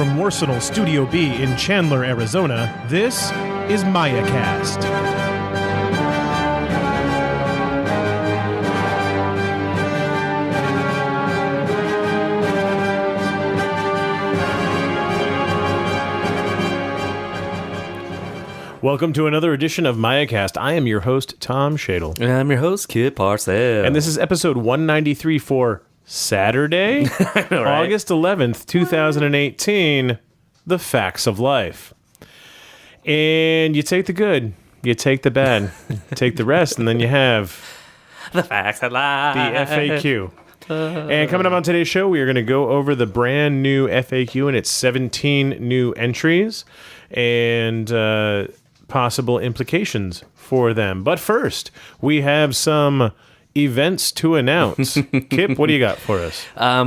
from Morsenal Studio B in Chandler, Arizona, this is MayaCast. Welcome to another edition of MayaCast. I am your host, Tom Shadle. And I'm your host, Kid Parcell. And this is episode 193 for Saturday, right? August 11th, 2018, The Facts of Life. And you take the good, you take the bad, you take the rest, and then you have The Facts of Life. the FAQ. And coming up on today's show, we are going to go over the brand new FAQ and its 17 new entries and possible implications for them. But first, we have some events to announce. Kip, what do you got for us?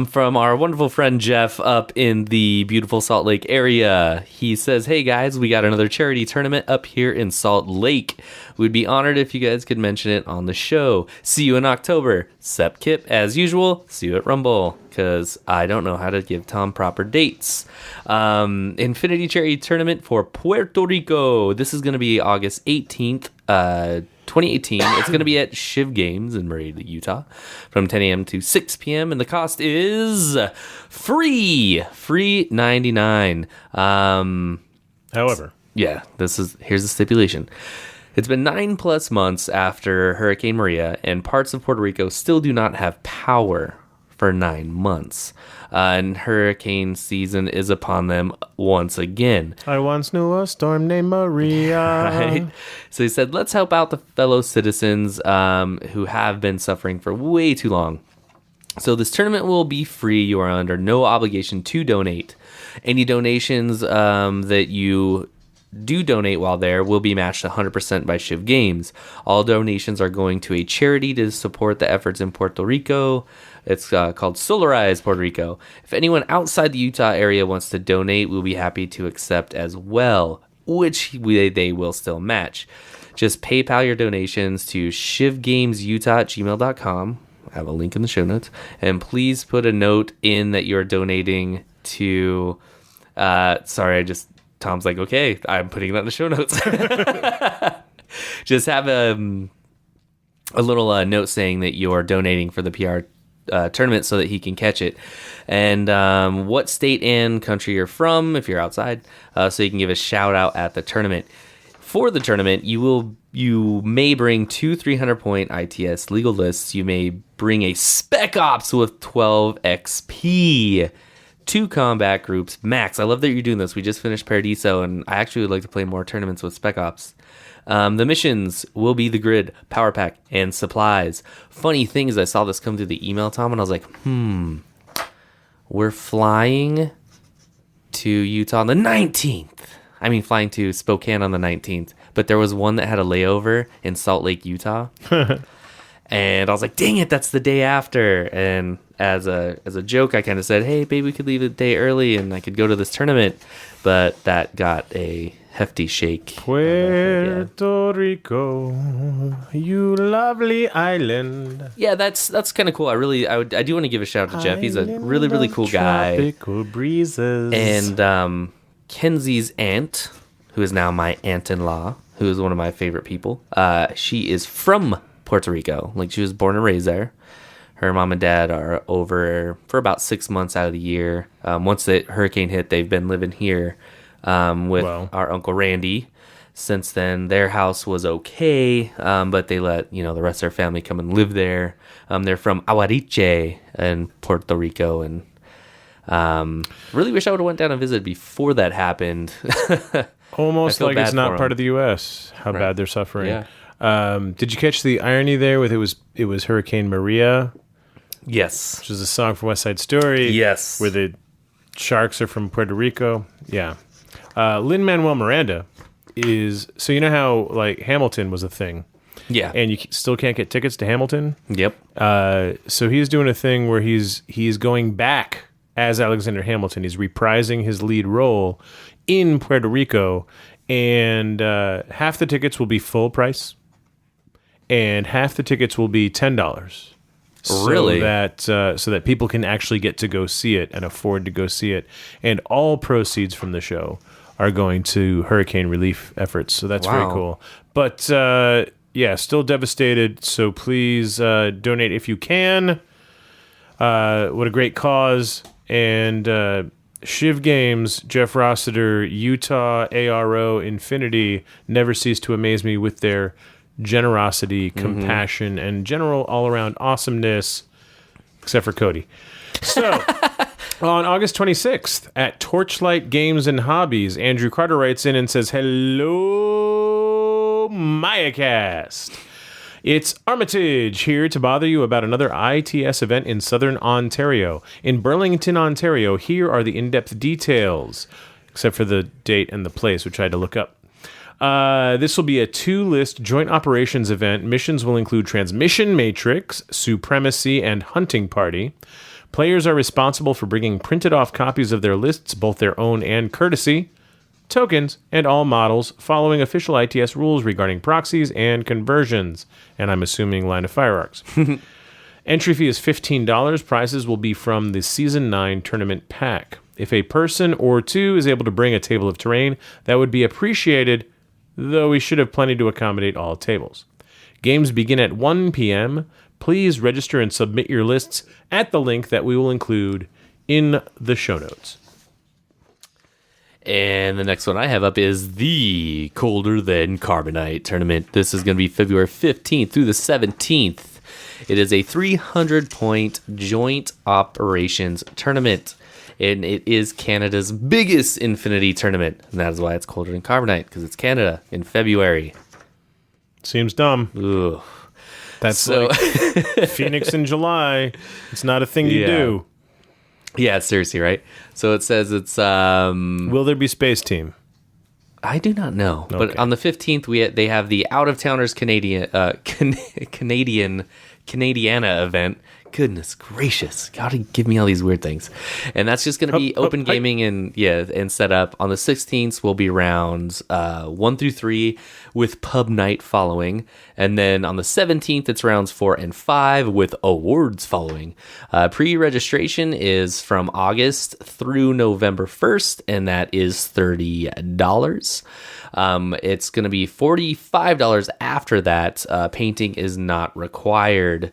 From our wonderful friend Jeff up in the beautiful Salt Lake area. He says, hey guys, we got another charity tournament up here in Salt Lake. We'd be honored if you guys could mention it on the show. See you in October. Sep Kip, as usual. See you at Rumble, because I don't know how to give Tom proper dates. Infinity Charity Tournament for Puerto Rico. This is going to be August 18th, 2018. It's going to be at Shiv Games in Murray, Utah, from 10 a.m. to 6 p.m. And the cost is free $99. However, yeah, here's the stipulation. It's been 9+ months after Hurricane Maria, and parts of Puerto Rico still do not have power for 9 months. And hurricane season is upon them once again. I once knew a storm named Maria. Right? So he said, let's help out the fellow citizens who have been suffering for way too long. So this tournament will be free. You are under no obligation to donate. Any donations that you do donate while there will be matched 100% by Shiv Games. All donations are going to a charity to support the efforts in Puerto Rico. It's called Solarize Puerto Rico. If anyone outside the Utah area wants to donate, we'll be happy to accept as well, which they will still match. Just PayPal your donations to shivgamesutah@gmail.com. I have a link in the show notes. And please put a note in that you're donating to... Tom's like, okay, I'm putting that in the show notes. Just have a little note saying that you're donating for the PR tournament so that he can catch it. And what state and country you're from, if you're outside, so you can give a shout out at the tournament. For the tournament, you may bring 2 300-point ITS legal lists. You may bring a Spec Ops with 12 XP. 2 combat groups max. I love that you're doing this. We just finished Paradiso, and I actually would like to play more tournaments with Spec Ops. The missions will be the grid, power pack, and supplies. Funny thing is, I saw this come through the email, Tom, and I was like, we're flying to Utah on the 19th. I mean, flying to Spokane on the 19th. But there was one that had a layover in Salt Lake, Utah. And I was like, dang it, that's the day after. And as a joke, I kind of said, hey, babe, we could leave a day early and I could go to this tournament. But that got a hefty shake. Puerto Rico, you lovely island. Yeah, that's kind of cool. I do want to give a shout out to Jeff. He's a really, really cool guy. Tropical breezes. And Kenzie's aunt, who is now my aunt-in-law, who is one of my favorite people, she is from Puerto Rico. Like, she was born and raised there. Her mom and dad are over for about 6 months out of the year. Once the hurricane hit, they've been living here with our Uncle Randy. Since then, their house was okay, but they let the rest of their family come and live there. They're from Aguariche in Puerto Rico, and really wish I would have went down and visited before that happened. Almost like it's not part of the U.S. How bad they're suffering. Yeah. Did you catch the irony there with it was Hurricane Maria? Yes. Which is a song from West Side Story. Yes. Where the sharks are from Puerto Rico. Yeah. Lin-Manuel Miranda is... So you know how, like, Hamilton was a thing? Yeah. And you still can't get tickets to Hamilton? Yep. So he's doing a thing where he's going back as Alexander Hamilton. He's reprising his lead role in Puerto Rico, and half the tickets will be full price, and half the tickets will be $10. Really? so that people can actually get to go see it and afford to go see it. And all proceeds from the show are going to hurricane relief efforts. So that's very Wow. cool. But yeah, still devastated. So please donate if you can. What a great cause. And Shiv Games, Jeff Rossiter, Utah, ARO, Infinity never cease to amaze me with their generosity, compassion, and general all-around awesomeness, except for Cody. So, on August 26th, at Torchlight Games and Hobbies, Andrew Carter writes in and says, "Hello, MayaCast. It's Armitage here to bother you about another ITS event in Southern Ontario. In Burlington, Ontario, here are the in-depth details, except for the date and the place, which I had to look up. This will be a 2-list joint operations event. Missions will include Transmission Matrix, Supremacy, and Hunting Party. Players are responsible for bringing printed off copies of their lists, both their own and courtesy, tokens, and all models, following official ITS rules regarding proxies and conversions, and I'm assuming line of fire arcs. Entry fee is $15. Prizes will be from the Season 9 tournament pack. If a person or two is able to bring a table of terrain, that would be appreciated, though we should have plenty to accommodate all tables. Games begin at 1 p.m. Please register and submit your lists at the link that we will include in the show notes." And the next one I have up is the Colder Than Carbonite tournament. This is going to be February 15th through the 17th. It is a 300-point joint operations tournament. And it is Canada's biggest Infinity tournament. And that is why it's Colder Than Carbonite, because it's Canada in February. Seems dumb. Ugh. That's So- like Phoenix in July. It's not a thing you Yeah. do. Yeah, seriously, right? So it says it's... Will there be Space Team? I do not know. But Okay. on the 15th, they have the Out-of-Towners Canadiana event. Goodness gracious. Gotta give me all these weird things. And that's just going to be open gaming and set up. On the 16th will be rounds 1 through 3 with pub night following. And then on the 17th, it's rounds 4 and 5 with awards following. Pre-registration is from August through November 1st, and that is $30. It's going to be $45 after that. Painting is not required.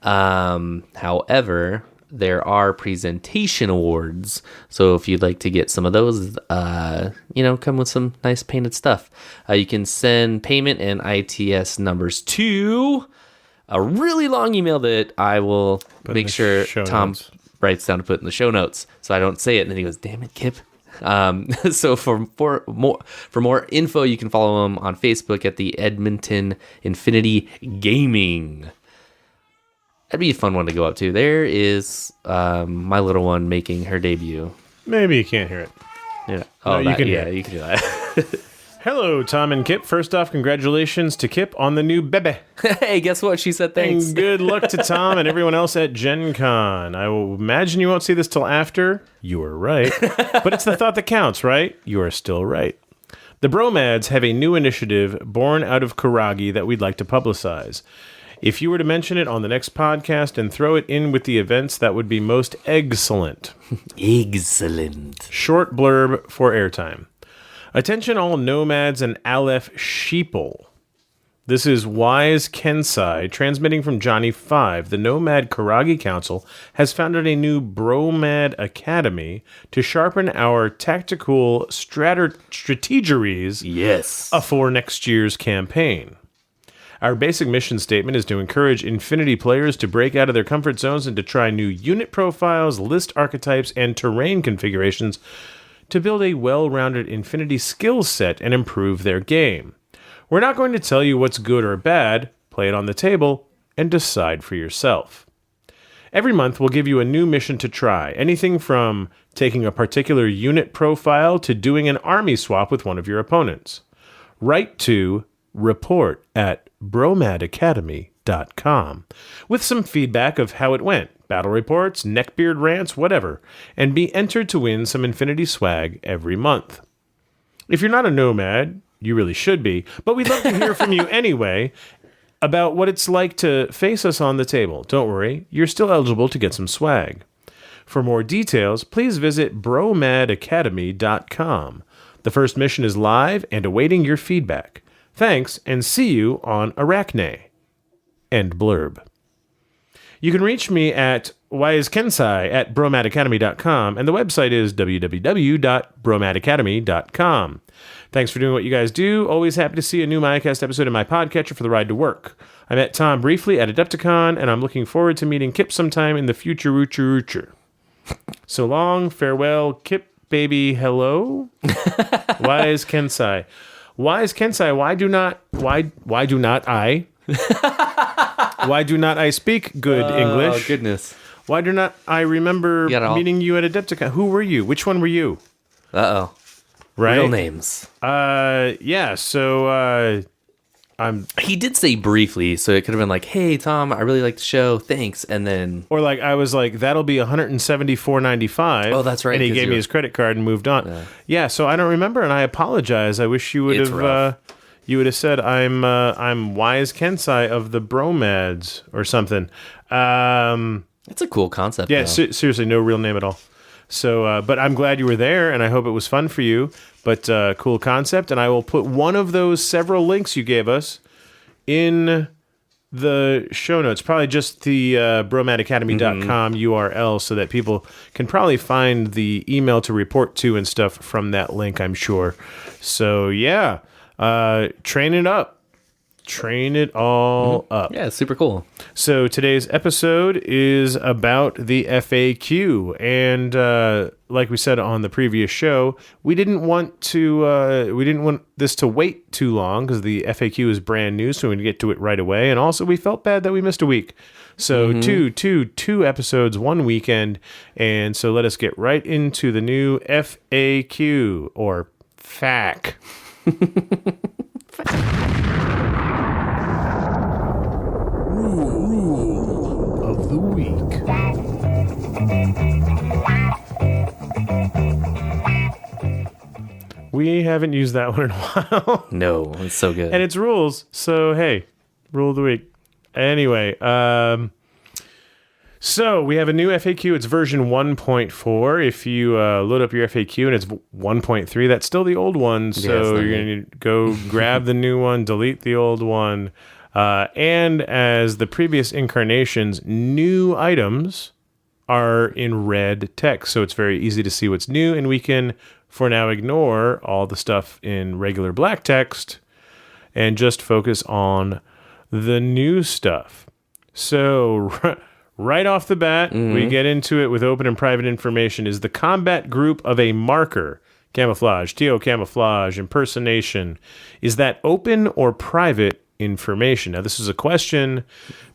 However, there are presentation awards. So if you'd like to get some of those, come with some nice painted stuff. You can send payment and ITS numbers to a really long email that I will make sure Tom writes down to put in the show notes so I don't say it. And then he goes, "Damn it, Kip." So for more info, you can follow him on Facebook at the Edmonton Infinity Gaming. That'd be a fun one to go up to. There is my little one making her debut. Maybe you can't hear it. Yeah. No, you can hear yeah, it. you can do that. Hello, Tom and Kip. First off, congratulations to Kip on the new bebe. Hey, guess what? She said thanks. And good luck to Tom and everyone else at Gen Con. I will imagine you won't see this till after. You are right. But it's the thought that counts, right? You are still right. The Bromads have a new initiative born out of Kuragi that we'd like to publicize. If you were to mention it on the next podcast and throw it in with the events, that would be most excellent. Excellent. Short blurb for airtime. Attention all nomads and Aleph sheeple. This is Wise Kensai transmitting from Johnny 5. The Nomad Kuragi Council has founded a new Bromad Academy to sharpen our tactical strategeries for next year's campaign. Our basic mission statement is to encourage Infinity players to break out of their comfort zones and to try new unit profiles, list archetypes, and terrain configurations to build a well-rounded Infinity skill set and improve their game. We're not going to tell you what's good or bad. Play it on the table and decide for yourself. Every month, we'll give you a new mission to try, anything from taking a particular unit profile to doing an army swap with one of your opponents. Write to report@bromadacademy.com with some feedback of how it went, battle reports, neckbeard rants, whatever, and be entered to win some Infinity swag every month. If you're not a nomad, you really should be, but we'd love to hear from you anyway. about what it's like to face us on the table. Don't worry, you're still eligible to get some swag. For more details, please visit bromadacademy.com. The first mission is live and awaiting your feedback. Thanks, and see you on Arachne. End blurb. You can reach me at wisekensai@bromadacademy.com, and the website is www.bromadacademy.com. Thanks for doing what you guys do. Always happy to see a new MayaCast episode in my podcatcher for the ride to work. I met Tom briefly at Adepticon, and I'm looking forward to meeting Kip sometime in the future. Roocher. So long, farewell, Kip, baby, hello. Wise Kensai. Wise Kensai, why do not I speak good English? Oh, goodness. Why do not I remember meeting you at Adepticon? Who were you? Which one were you? Uh-oh. Right? Real names. Yeah, so He did say briefly, so it could have been like, "Hey, Tom, I really like the show. Thanks." And then or like I was like, "That'll be $174.95." Oh, that's right. And he gave me his credit card and moved on. Yeah, so I don't remember, and I apologize. I wish you would have you would have said I'm Wise Kensai of the Bromads or something. It's a cool concept. Yeah, seriously, no real name at all. So, but I'm glad you were there, and I hope it was fun for you. But cool concept, and I will put one of those several links you gave us in the show notes. Probably just the bromadacademy.com URL, so that people can probably find the email to report to and stuff from that link, I'm sure. So, yeah, train it up. Train it all up. Yeah, super cool. So today's episode is about the FAQ, and like we said on the previous show, we didn't want this to wait too long because the FAQ is brand new, so we get to it right away. And also, we felt bad that we missed a week, so two episodes, one weekend, and so let us get right into the new FAQ or FAQ. Rule of the week. We haven't used that one in a while. No, it's so good. And it's rules. So, hey, rule of the week. Anyway, so we have a new FAQ. It's version 1.4. If you load up your FAQ and it's 1.3, that's still the old one. So you're going to go grab the new one, delete the old one. And as the previous incarnations, new items are in red text. So it's very easy to see what's new. And we can, for now, ignore all the stuff in regular black text and just focus on the new stuff. So right off the bat, we get into it with open and private information. Is the combat group of a marker, camouflage, TO camouflage, impersonation, is that open or private information? Now, this is a question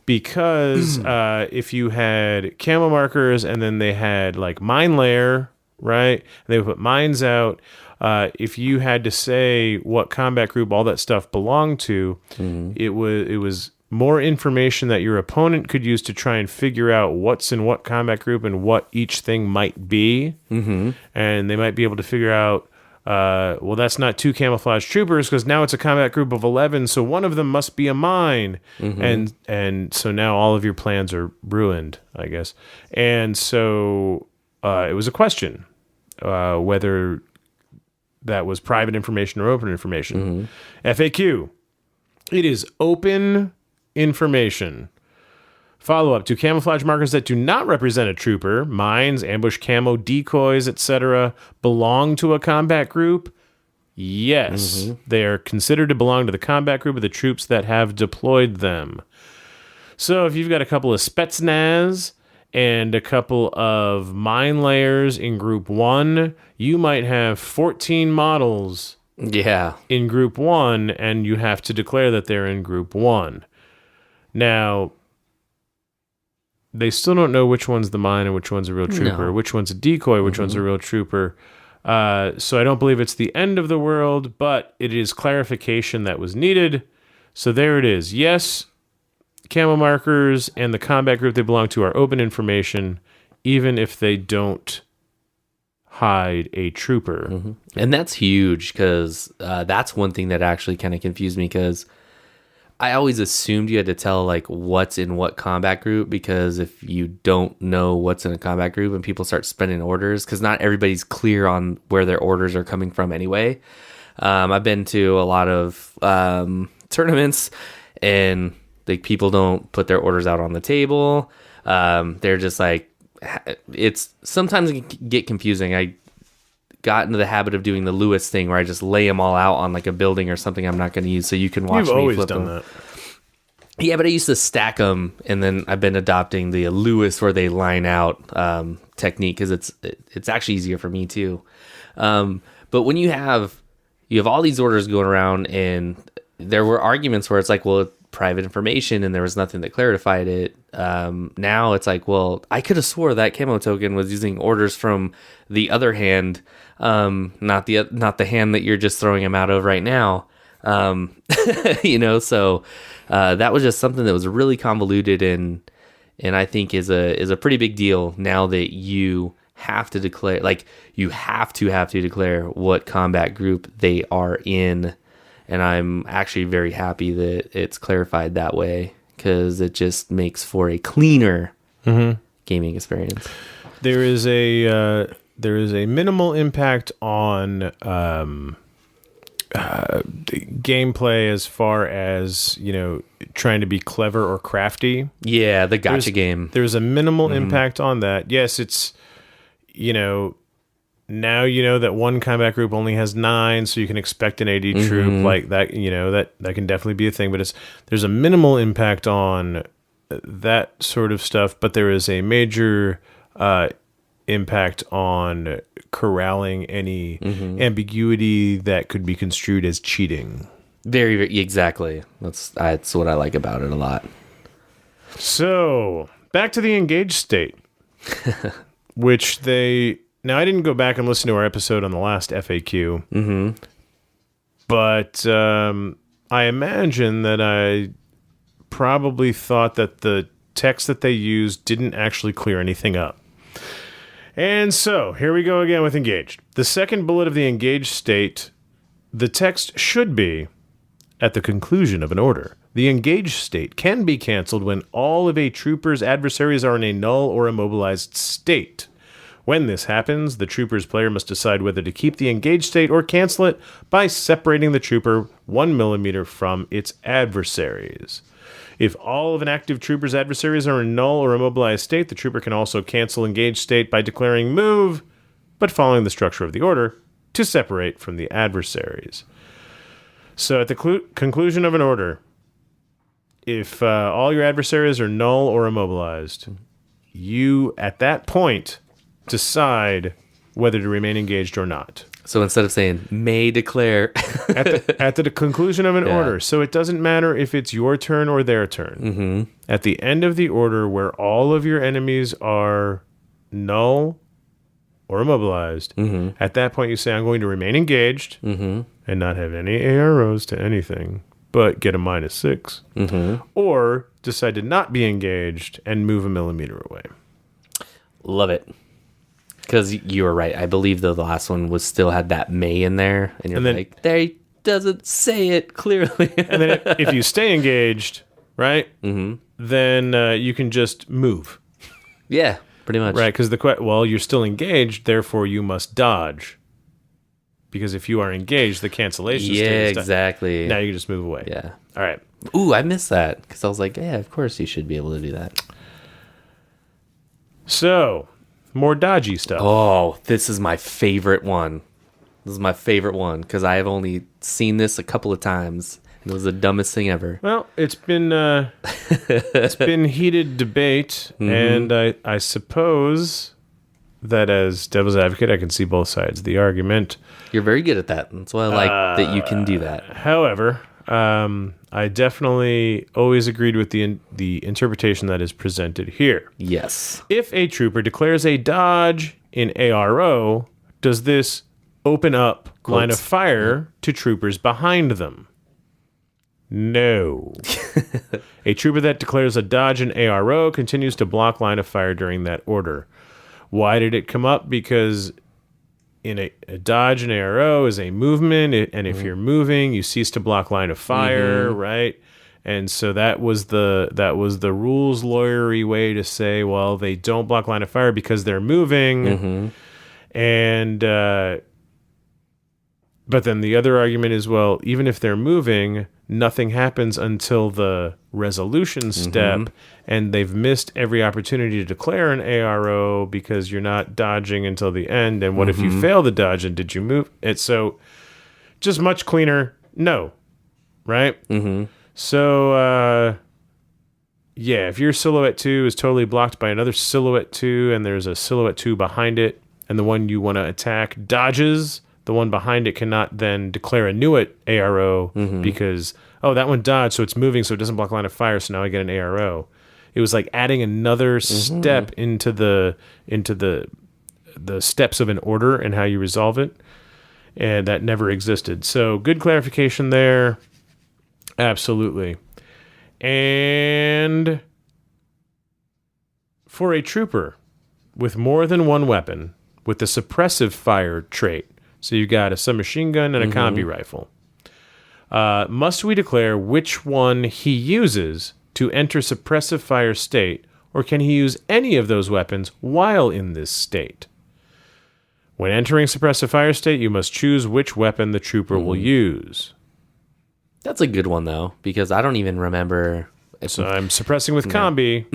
because if you had camo markers and then they had like mine layer, right? They would put mines out. If you had to say what combat group all that stuff belonged to, it was more information that your opponent could use to try and figure out what's in what combat group and what each thing might be. And they might be able to figure out, well, that's not two camouflage troopers because now it's a combat group of 11, so one of them must be a mine. And so now all of your plans are ruined, I guess. And so it was a question whether that was private information or open information. FAQ. It is open information. Follow-up. Do camouflage markers that do not represent a trooper, mines, ambush camo, decoys, etc., belong to a combat group? Yes. They are considered to belong to the combat group of the troops that have deployed them. So if you've got a couple of Spetsnaz and a couple of mine layers in Group 1, you might have 14 models in Group 1, and you have to declare that they're in Group 1. Now, they still don't know which one's the mine and which one's a real trooper, which one's a decoy, which one's a real trooper. So I don't believe it's the end of the world, but it is clarification that was needed. So there it is. Yes, camo markers and the combat group they belong to are open information, even if they don't hide a trooper. And that's huge because that's one thing that actually kind of confused me because I always assumed you had to tell like what's in what combat group, because if you don't know what's in a combat group and people start spending orders, because not everybody's clear on where their orders are coming from anyway. I've been to a lot of tournaments, and like people don't put their orders out on the table. They're just like, it's sometimes it can get confusing. I got into the habit of doing the Lewis thing where I just lay them all out on like a building or something I'm not going to use, so you can watch You've me always flip done them. that. Yeah, but I used to stack them, and then I've been adopting the Lewis where they line out technique, because it's actually easier for me too. But when you have all these orders going around, and there were arguments where it's like, well, private information, and there was nothing that clarified it. Now it's like, well, I could have swore that camo token was using orders from the other hand, not the hand that you're just throwing them out of right now. So that was just something that was really convoluted, and I think is a pretty big deal now that you have to declare, like you have to declare what combat group they are in. And I'm actually very happy that it's clarified that way, because it just makes for a cleaner gaming experience. There is a minimal impact on gameplay as far as, trying to be clever or crafty. Yeah, the gacha game. There's a minimal impact on that. Yes, it's, now you know that one combat group only has 9, so you can expect an AD troop like that. That can definitely be a thing, but there's a minimal impact on that sort of stuff. But there is a major impact on corralling any ambiguity that could be construed as cheating. Very, very exactly. That's what I like about it a lot. So back to the engaged state, which they. Now, I didn't go back and listen to our episode on the last FAQ, but I imagine that I probably thought that the text that they used didn't actually clear anything up. And so, here we go again with engaged. The second bullet of the engaged state, the text should be, at the conclusion of an order, the engaged state can be canceled when all of a trooper's adversaries are in a null or immobilized state. When this happens, the trooper's player must decide whether to keep the engaged state or cancel it by separating the trooper 1 millimeter from its adversaries. If all of an active trooper's adversaries are in null or immobilized state, the trooper can also cancel engaged state by declaring move, but following the structure of the order, to separate from the adversaries. So at the conclusion of an order, if all your adversaries are null or immobilized, you, at that point, decide whether to remain engaged or not. So instead of saying may declare at the conclusion of an order, so it doesn't matter if it's your turn or their turn. At the end of the order, where all of your enemies are null or immobilized, at that point you say, I'm going to remain engaged and not have any AROs to anything, but get a -6, or decide to not be engaged and move a millimeter away. Love it. Because you were right. I believe the last one still had that may in there. And you're like, there he doesn't say it clearly. And then if you stay engaged, right, then you can just move. Yeah, pretty much. Right, because you're still engaged, therefore you must dodge. Because if you are engaged, the cancellation state is done. Exactly. Now you can just move away. Yeah. All right. Ooh, I missed that. Because I was like, yeah, of course you should be able to do that. So, more dodgy stuff. Oh, this is my favorite one. This is my favorite one because I have only seen this a couple of times. It was the dumbest thing ever. Well, it's been heated debate, and I suppose that as devil's advocate, I can see both sides of the argument. You're very good at that. That's why I like that you can do that. However, I definitely always agreed with the interpretation that is presented here. Yes. If a trooper declares a dodge in ARO, does this open up line of fire to troopers behind them? No. A trooper that declares a dodge in ARO continues to block line of fire during that order. Why did it come up? Because in a dodge in ARO is a movement, and if you're moving, you cease to block line of fire, right? And so that was the rules lawyery way to say, well, they don't block line of fire because they're moving. And but then the other argument is, well, even if they're moving, nothing happens until the resolution step, and they've missed every opportunity to declare an ARO because you're not dodging until the end. And what if you fail the dodge, and did you move? It's so just much cleaner. No, right? So, yeah, if your silhouette 2 is totally blocked by another silhouette 2, and there's a silhouette 2 behind it, and the one you want to attack dodges, the one behind it cannot then declare a new ARO because, oh, that one dodged, so it's moving, so it doesn't block line of fire, so now I get an ARO. It was like adding another step into the steps of an order and how you resolve it, and that never existed. So good clarification there. Absolutely. And for a trooper with more than one weapon with the suppressive fire trait, so you've got a submachine gun and a combi rifle, must we declare which one he uses to enter suppressive fire state, or can he use any of those weapons while in this state? When entering suppressive fire state, you must choose which weapon the trooper will use. That's a good one, though, because I don't even remember. So I'm suppressing with combi,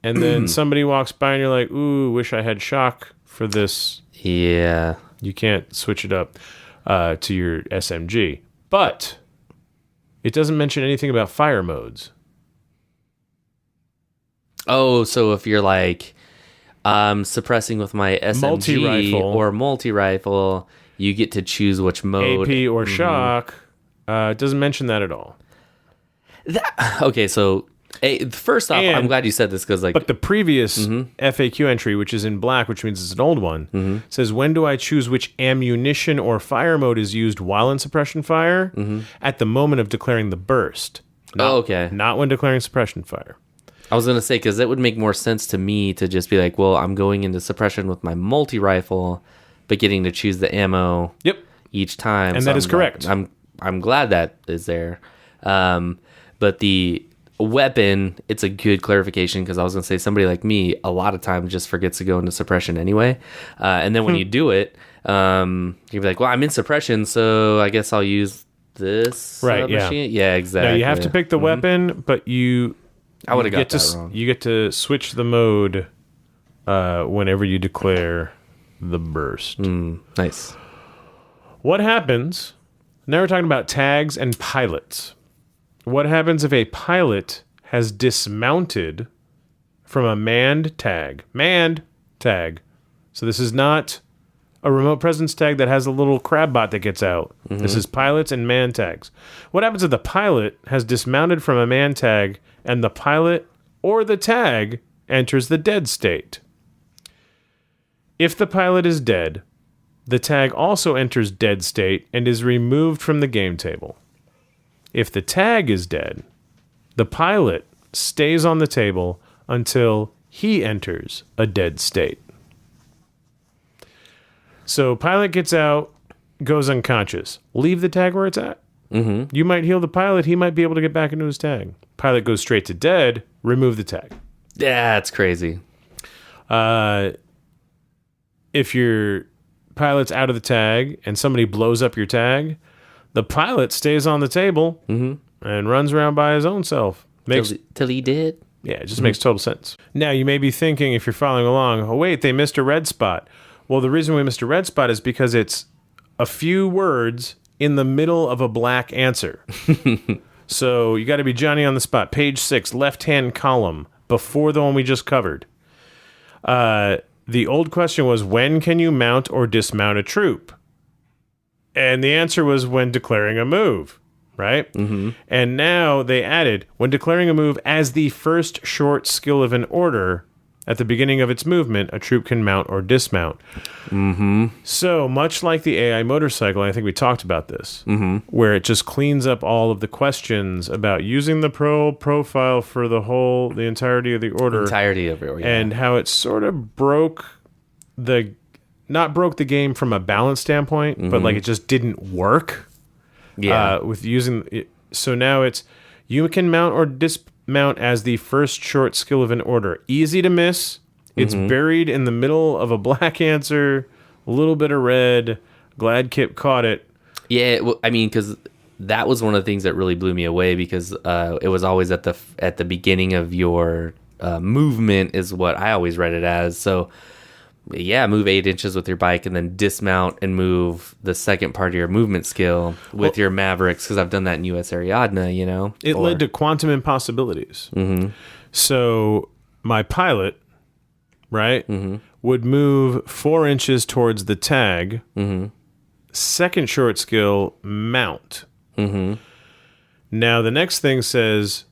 and then somebody walks by and you're like, ooh, wish I had shock for this. Yeah. You can't switch it up to your SMG. But it doesn't mention anything about fire modes. Oh, so if you're like suppressing with my SMG Multi-rifle. or multi-rifle, you get to choose which mode. AP or shock. It doesn't mention that at all. Okay, so first off, I'm glad you said this because, like, but the previous FAQ entry, which is in black, which means it's an old one, says, when do I choose which ammunition or fire mode is used while in suppression fire? At the moment of declaring the burst. okay. Not when declaring suppression fire. I was going to say, because that would make more sense to me to just be like, well, I'm going into suppression with my multi-rifle, but getting to choose the ammo each time. And so that is correct. I'm glad that is there. But the weapon, it's a good clarification, because I was going to say somebody like me a lot of times just forgets to go into suppression anyway. And then when you do it, you'll be like, well, I'm in suppression, so I guess I'll use this machine. Yeah, exactly. Now, you have to pick the weapon, but I would have got that wrong. You get to switch the mode whenever you declare the burst. Nice. What happens? Now we're talking about tags and pilots. What happens if a pilot has dismounted from a manned tag? Manned tag. So this is not a remote presence tag that has a little crab bot that gets out. This is pilots and man tags. What happens if the pilot has dismounted from a man tag and the pilot or the tag enters the dead state? If the pilot is dead, the tag also enters dead state and is removed from the game table. If the tag is dead, the pilot stays on the table until he enters a dead state. So pilot gets out, goes unconscious. Leave the tag where it's at. You might heal the pilot. He might be able to get back into his tag. Pilot goes straight to dead. Remove the tag. That's crazy. If your pilot's out of the tag and somebody blows up your tag, the pilot stays on the table and runs around by his own self. Till he did? Yeah, it just makes total sense. Now, you may be thinking, if you're following along, oh, wait, they missed a red spot. Well, the reason we missed a red spot is because it's a few words in the middle of a black answer. So you got to be Johnny on the spot. Page 6, left-hand column, before the one we just covered. The old question was, when can you mount or dismount a troop? And the answer was when declaring a move, right? And now they added, when declaring a move as the first short skill of an order, at the beginning of its movement, a troop can mount or dismount. So, much like the AI motorcycle, I think we talked about this, where it just cleans up all of the questions about using the profile for the entirety of the order. And how it sort of broke the game from a balance standpoint, but like it just didn't work with using it. So now it's, You can mount or dismount as the first short skill of an order. Easy to miss. It's buried in the middle of a black answer, a little bit of red. Glad Kip caught it. Yeah, I mean, because that was one of the things that really blew me away, because it was always at the beginning of your movement is what I always read it as. So yeah, move 8 inches with your bike and then dismount and move the second part of your movement skill with your Mavericks, because I've done that in US Ariadne, you know. It led to quantum impossibilities. So my pilot, right, would move 4 inches towards the tag. Second short skill, mount. Now the next thing says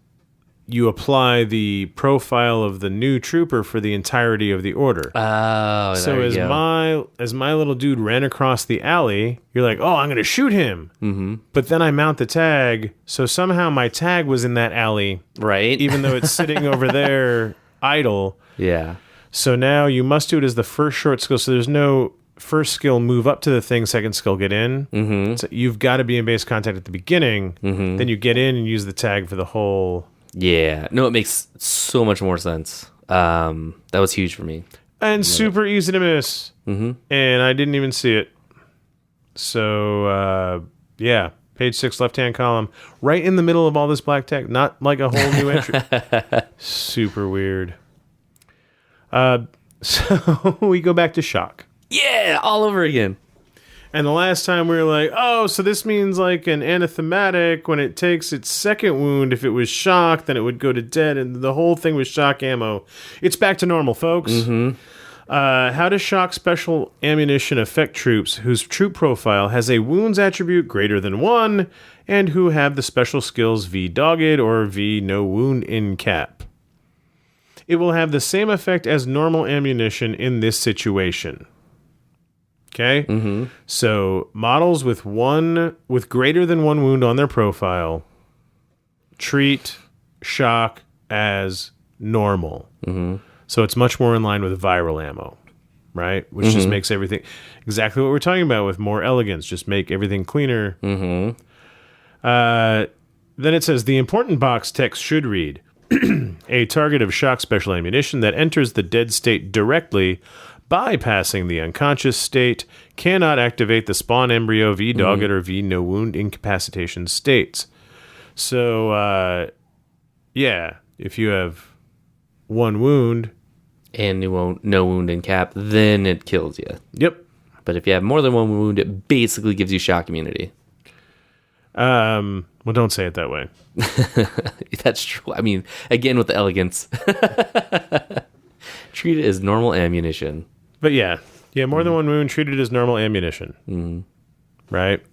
you apply the profile of the new trooper for the entirety of the order. Oh, so as my little dude ran across the alley, you're like, oh, I'm going to shoot him. But then I mount the tag, so somehow my tag was in that alley, right? even though it's sitting over there idle. Yeah. So now you must do it as the first short skill. So there's no first skill move up to the thing, second skill get in. So you've got to be in base contact at the beginning. Then you get in and use the tag for the whole. Yeah. No, it makes so much more sense. That was huge for me. And super easy to miss. And I didn't even see it. So, yeah. Page 6, left-hand column. Right in the middle of all this black text. Not like a whole new entry. Super weird. So we go back to shock. Yeah, all over again. And the last time we were like, oh, so this means like an anathematic, when it takes its second wound, if it was shock, then it would go to dead, and the whole thing was shock ammo. It's back to normal, folks. How does shock special ammunition affect troops whose troop profile has a wounds attribute greater than 1 and who have the special skills V dogged or V no wound in cap? It will have the same effect as normal ammunition in this situation. Okay? So models with greater than 1 wound on their profile treat shock as normal. So it's much more in line with viral ammo, right? Which just makes everything exactly what we're talking about with more elegance. Just make everything cleaner. Then it says the important box text should read, a target of shock special ammunition that enters the dead state directly, bypassing the unconscious state, cannot activate the spawn embryo V dogged or V no wound incapacitation states. So, yeah, if you have 1 wound and no wound in cap, then it kills you. Yep. But if you have more than 1 wound, it basically gives you shock immunity. Well, don't say it that way. That's true. I mean, again, with the elegance. Treat it as normal ammunition. But yeah, more than 1 wound, treated as normal ammunition. Right?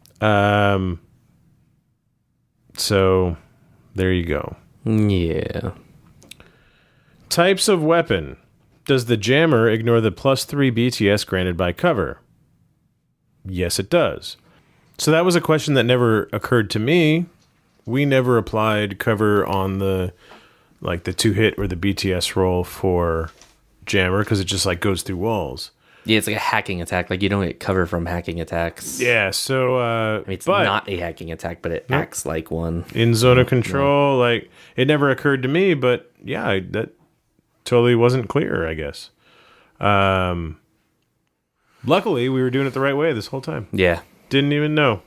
So, there you go. Yeah. Types of weapon. Does the jammer ignore the +3 BTS granted by cover? Yes, it does. So that was a question that never occurred to me. We never applied cover on the 2-hit or the BTS roll for jammer because it just like goes through walls. Yeah, it's like a hacking attack. Like you don't get cover from hacking attacks. Yeah, so I mean, it's not a hacking attack, but it acts like one. In zone of control, like it never occurred to me, but yeah, that totally wasn't clear, I guess. Luckily, we were doing it the right way this whole time. Yeah. Didn't even know.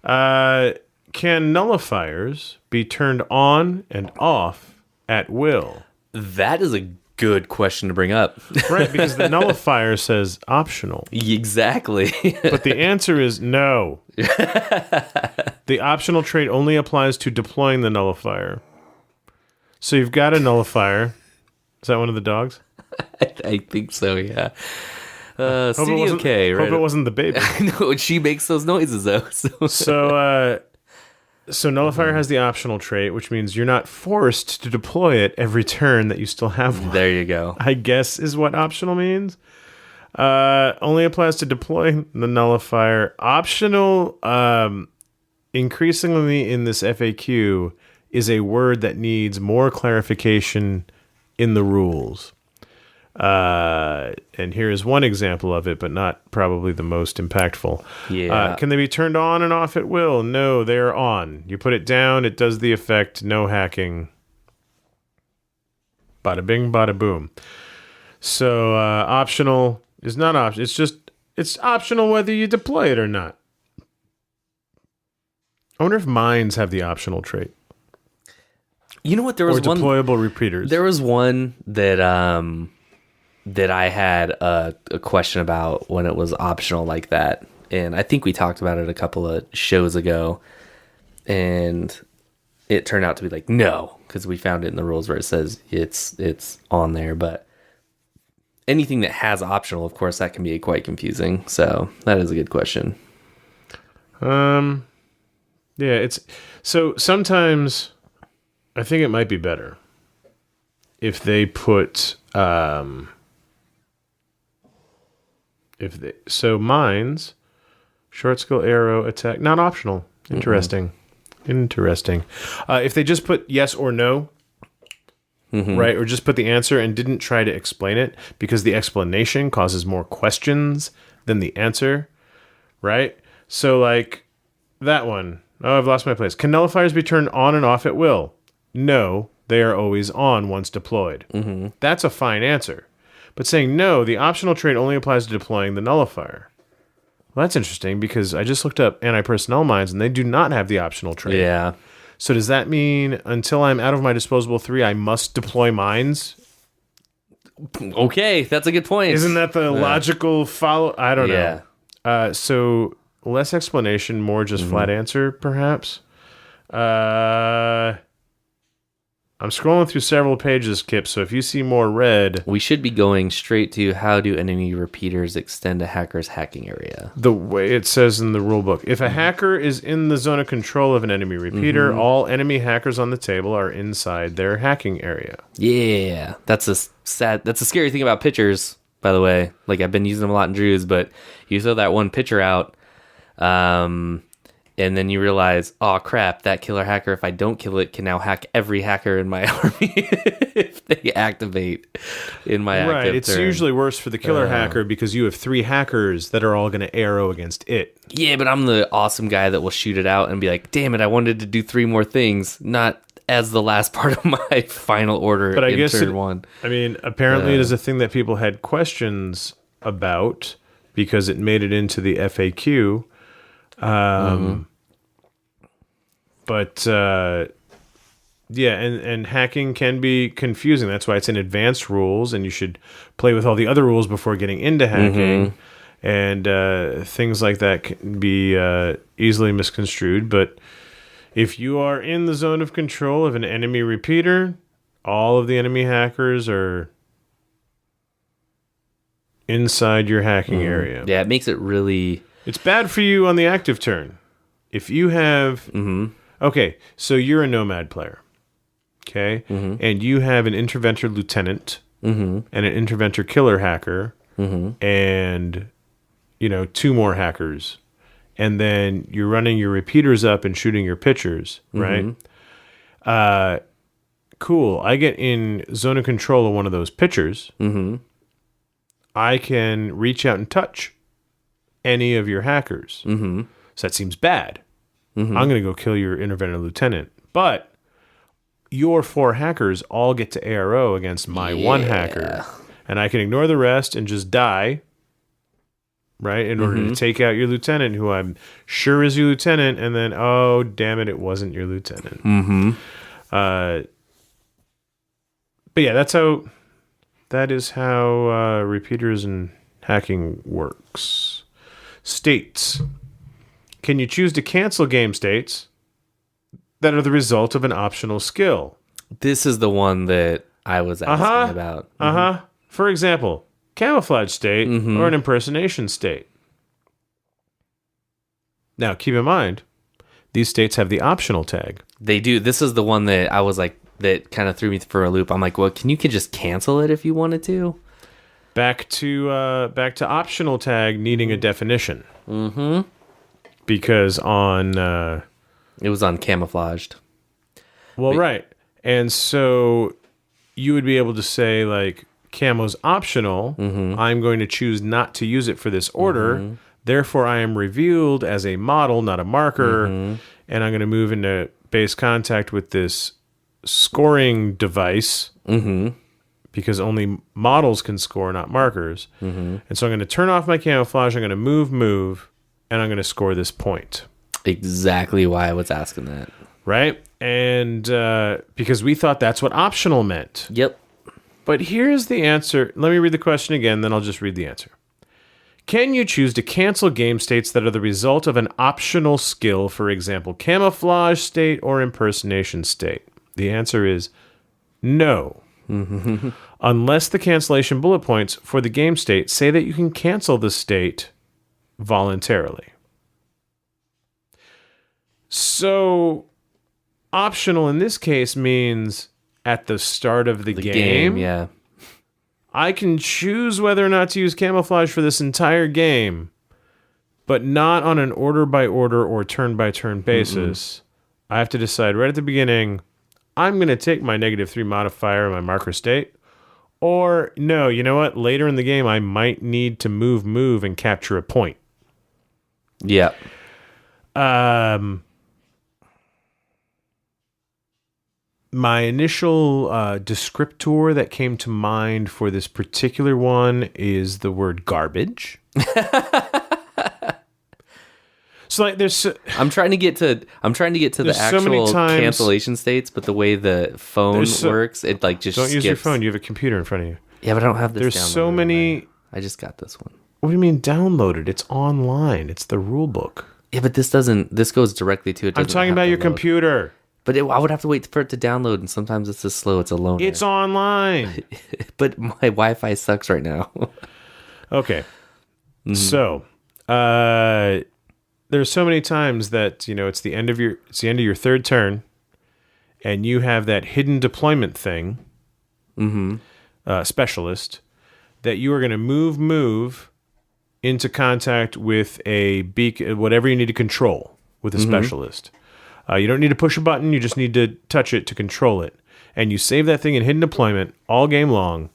Can nullifiers be turned on and off at will? That is a good question to bring up. Right, because the nullifier says optional. Exactly. But the answer is no. The optional trait only applies to deploying the nullifier. So you've got a nullifier. Is that one of the dogs? I think so, yeah. Hope CDOK, right? Hope it wasn't the baby. No, she makes those noises, though. So nullifier has the optional trait, which means you're not forced to deploy it every turn that you still have one. There you go. I guess is what optional means. Only applies to deploy the nullifier. Optional, increasingly in this FAQ, is a word that needs more clarification in the rules. And here is one example of it, but not probably the most impactful. Yeah. Can they be turned on and off at will? No, they are on. You put it down, it does the effect. No hacking. Bada bing, bada boom. So optional is not optional. It's optional whether you deploy it or not. I wonder if mines have the optional trait. You know what? There was or deployable repeaters. There was one that that I had a question about when it was optional like that, and I think we talked about it a couple of shows ago, and it turned out to be like no, because we found it in the rules where it says it's on there, but anything that has optional, of course, that can be quite confusing. So that is a good question. Yeah, it's so sometimes I think it might be better if they put mines, short skill arrow attack, not optional. Interesting. Interesting. If they just put yes or no, right, or just put the answer and didn't try to explain it, because the explanation causes more questions than the answer, right? So like that one. Oh, I've lost my place. Can nullifiers be turned on and off at will? No, they are always on once deployed. That's a fine answer. But saying no, the optional trait only applies to deploying the nullifier. Well, that's interesting because I just looked up anti-personnel mines and they do not have the optional trait. Yeah. So does that mean until I'm out of my disposable 3, I must deploy mines? Okay, that's a good point. Isn't that the logical follow? I don't Yeah. know. So less explanation, more just flat answer, perhaps. I'm scrolling through several pages, Kip, so if you see more red... We should be going straight to how do enemy repeaters extend a hacker's hacking area. The way it says in the rulebook. If a hacker is in the zone of control of an enemy repeater, all enemy hackers on the table are inside their hacking area. Yeah, that's a scary thing about pitchers, by the way. Like, I've been using them a lot in Drews, but you throw that one pitcher out, and then you realize, oh crap, that killer hacker, if I don't kill it, can now hack every hacker in my army if they activate in my active Right, it's turn. usually worse for the killer hacker because you have 3 hackers that are all going to arrow against it. Yeah, but I'm the awesome guy that will shoot it out and be like, damn it, I wanted to do 3 more things, not as the last part of my final order But I in guess turn 1. I mean, apparently it is a thing that people had questions about because it made it into the FAQ. But yeah, and hacking can be confusing. That's why it's in advanced rules, and you should play with all the other rules before getting into hacking. And things like that can be easily misconstrued. But if you are in the zone of control of an enemy repeater, all of the enemy hackers are inside your hacking area. Yeah, it makes it really... It's bad for you on the active turn. If you have... Okay, so you're a Nomad player, okay? And you have an Interventor Lieutenant and an Interventor Killer Hacker and, 2 more hackers. And then you're running your repeaters up and shooting your pitchers, right? Cool. I get in zone of control of one of those pitchers. I can reach out and touch any of your hackers. So that seems bad. I'm going to go kill your Interventor Lieutenant. But your 4 hackers all get to ARO against my 1 hacker. And I can ignore the rest and just die, right, in order to take out your lieutenant, who I'm sure is your lieutenant, and then, oh, damn it, it wasn't your lieutenant. But yeah, that is how repeaters and hacking works. States. Can you choose to cancel game states that are the result of an optional skill? This is the one that I was asking about. For example, camouflage state or an impersonation state. Now, keep in mind, these states have the optional tag. They do. This is the one that I was like, that kind of threw me for a loop. I'm like, well, you could just cancel it if you wanted to? Back to optional tag needing a definition. Because on... it was on camouflaged. Well, right. And so you would be able to say, like, camo's optional. I'm going to choose not to use it for this order. Therefore, I am revealed as a model, not a marker. And I'm going to move into base contact with this scoring device because only models can score, not markers. And so I'm going to turn off my camouflage. I'm going to move, and I'm going to score this point. Exactly why I was asking that. Right? And because we thought that's what optional meant. Yep. But here's the answer. Let me read the question again, then I'll just read the answer. Can you choose to cancel game states that are the result of an optional skill, for example, camouflage state or impersonation state? The answer is no. Unless the cancellation bullet points for the game state say that you can cancel the state voluntarily. So, optional in this case means at the start of the game. Yeah. I can choose whether or not to use camouflage for this entire game, but not on an order-by-order or turn-by-turn basis. I have to decide right at the beginning, I'm going to take my -3 modifier and my marker state, or no, you know what? Later in the game, I might need to move, and capture a point. Yeah. My initial descriptor that came to mind for this particular one is the word garbage. So like I'm trying to get to the actual cancellation states, but the way the phone works, it like just don't skips. use your phone. You have a computer in front of you. Yeah, but I don't have this. There's so many. I just got this one. What do you mean downloaded? It's online. It's the rule book. Yeah, but this goes directly to it. I'm talking about your computer. But I would have to wait for it to download, and sometimes it's just slow. It's a loaner. It's online. But my Wi-Fi sucks right now. Okay. So, there's so many times that, it's the end of your third turn, and you have that hidden deployment thing, specialist, that you are going to move into contact with a beacon, whatever you need to control with a specialist. You don't need to push a button. You just need to touch it to control it. And you save that thing in hidden deployment all game long.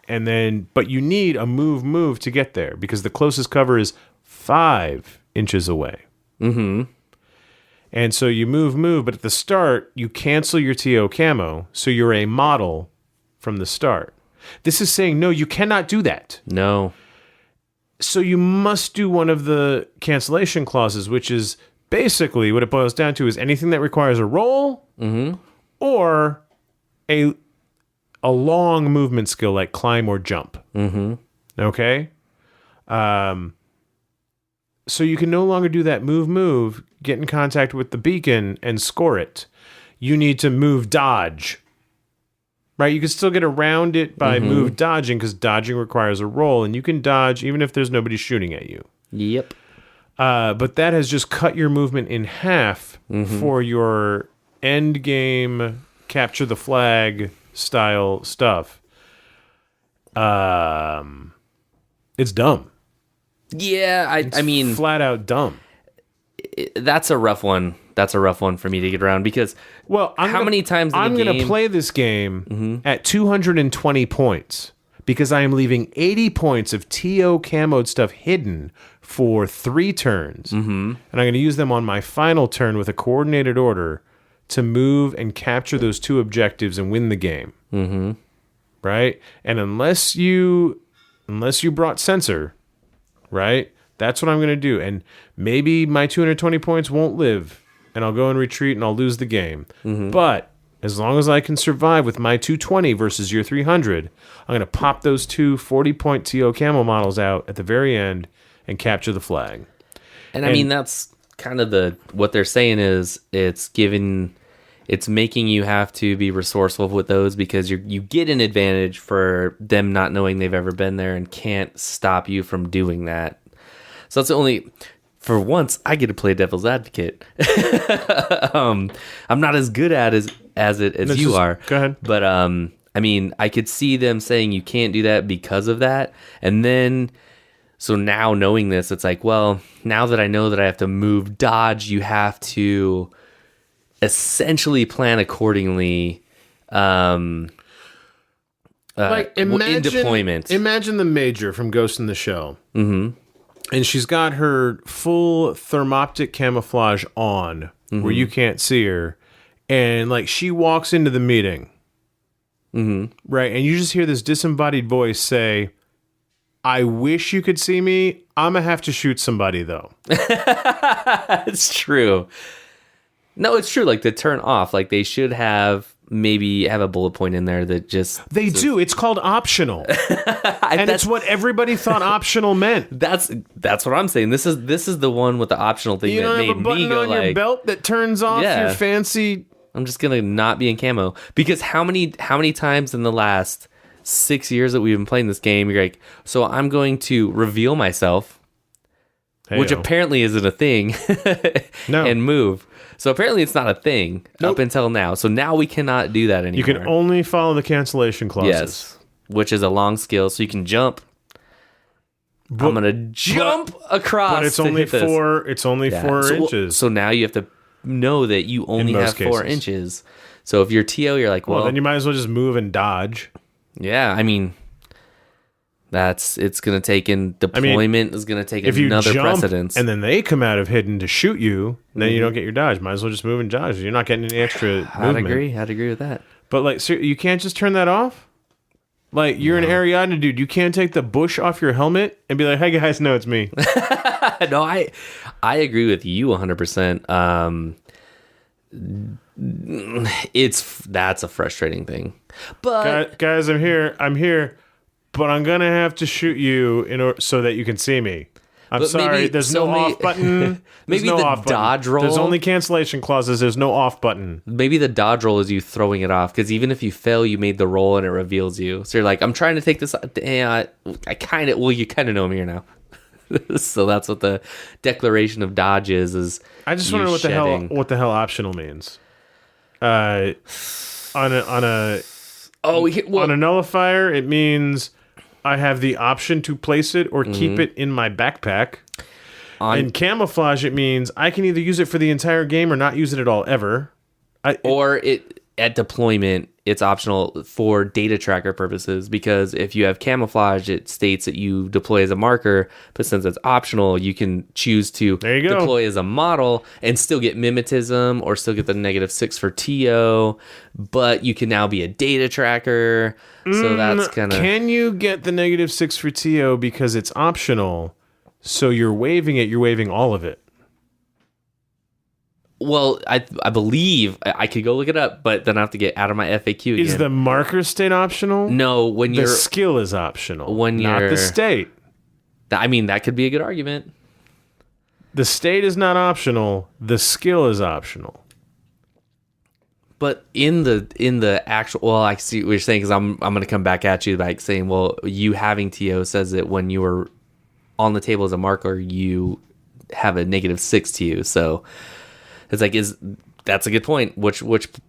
But you need a move to get there because the closest cover is 5 inches away. And so you move, but at the start, you cancel your TO camo, so you're a model from the start. This is saying, no, you cannot do that. No. So you must do one of the cancellation clauses, which is basically what it boils down to is anything that requires a roll or a long movement skill like climb or jump. Okay? So you can no longer do that move, get in contact with the beacon, and score it. You need to move dodge. Right? You can still get around it by move dodging because dodging requires a roll, and you can dodge even if there's nobody shooting at you. Yep. But that has just cut your movement in half for your end game capture the flag style stuff. It's dumb. Yeah, I mean, flat out dumb. That's a rough one. That's a rough one for me to get around because how many times I'm going to play this game at 220 points because I am leaving 80 points of TO camoed stuff hidden for 3 turns. And I'm going to use them on my final turn with a coordinated order to move and capture those 2 objectives and win the game. Right? And unless you brought censor, right? That's what I'm going to do. And maybe my 220 points won't live and I'll go and retreat and I'll lose the game. But as long as I can survive with my 220 versus your 300, I'm going to pop those 2 40-point TO camo models out at the very end and capture the flag. And I mean, that's kind of what they're saying is it's making you have to be resourceful with those because you get an advantage for them not knowing they've ever been there and can't stop you from doing that. So that's the only, for once, I get to play devil's advocate. I'm not as good at it as you are. Go ahead. But I mean, I could see them saying you can't do that because of that. And then, so now knowing this, it's like, well, now that I know that I have to move dodge, you have to essentially plan accordingly. in deployment. Imagine the Major from Ghost in the Shell. Mm-hmm. And she's got her full thermoptic camouflage on where you can't see her. And like she walks into the meeting. Mm-hmm. Right. And you just hear this disembodied voice say, I wish you could see me. I'm going to have to shoot somebody, though. It's true. No, it's true. Like, to turn off, like, they should have maybe have a bullet point in there that just... They do. It's called optional. And that's what everybody thought optional meant. That's what I'm saying. This is the one with the optional thing you that made me go on like... your belt that turns off your fancy... I'm just going to not be in camo. Because how many times in the last 6 years that we've been playing this game, you're like, so I'm going to reveal myself, which apparently isn't a thing, no. and move. So apparently it's not a thing up until now. So now we cannot do that anymore. You can only follow the cancellation clauses. Yes, which is a long skill. So you can jump. I'm going to jump across. But it's only four. It's only 4 inches. So now you have to know that you only have 4 inches. So if you're TO, you're like, well, then you might as well just move and dodge. Yeah, I mean, it's going to take in deployment is going to take another precedence. And then they come out of hidden to shoot you, and then you don't get your dodge. Might as well just move and dodge. You're not getting any extra movement. I'd agree with that. But like, so you can't just turn that off? Like, you're an Ariadne dude. You can't take the bush off your helmet and be like, hey guys, no, it's me. No, I agree with you 100%. That's a frustrating thing. But guys, I'm here, but I'm gonna have to shoot you so that you can see me. I'm sorry, there's no off button. Maybe the dodge roll. There's only cancellation clauses. There's no off button. Maybe the dodge roll is you throwing it off, because even if you fail, you made the roll and it reveals you. So you're like, I'm trying to take this. You kind of know me here now. So that's what the declaration of dodge is. I just want to know what the hell optional means. On a nullifier, it means I have the option to place it or keep it in my backpack. In camouflage, it means I can either use it for the entire game or not use it at all ever. At deployment, it's optional for data tracker purposes, because if you have camouflage, it states that you deploy as a marker, but since it's optional, you can choose to deploy as a model and still get mimetism or still get the -6 for TO, but you can now be a data tracker. So that's kind of... Can you get the -6 for TO because it's optional? So you're waiving it, you're waiving all of it. Well, I believe I could go look it up, but then I have to get out of my FAQ again. Is the marker state optional? No, the skill is optional. Not the state. I mean, that could be a good argument. The state is not optional. The skill is optional. But in the actual, well, I see what you're saying, because I'm going to come back at you by saying, well, you having TO says that when you were on the table as a marker, you have a -6 to you. So it's like, that's a good point. Which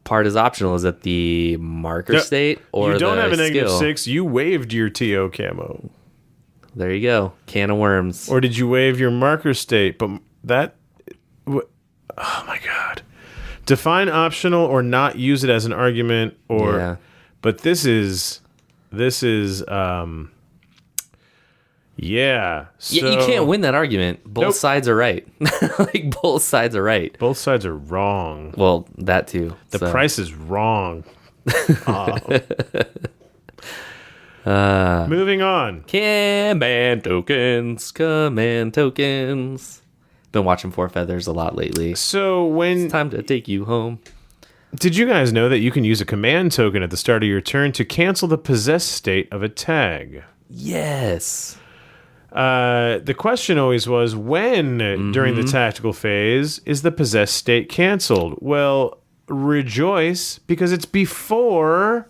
part is optional? Is it the marker state or the skill? You don't have a -6. You waived your TO camo. There you go. Can of worms. Or did you waive your marker state? But that... Oh, my God. Define optional or not use it as an argument. But this is... Yeah. So, you can't win that argument. Both sides are right. Like, both sides are right. Both sides are wrong. Well, that too. The price is wrong. Moving on. Command tokens. Been watching Four Feathers a lot lately. So it's time to take you home. Did you guys know that you can use a command token at the start of your turn to cancel the possessed state of a tag? Yes. The question always was, when during the tactical phase is the possessed state canceled? Well, rejoice, because it's before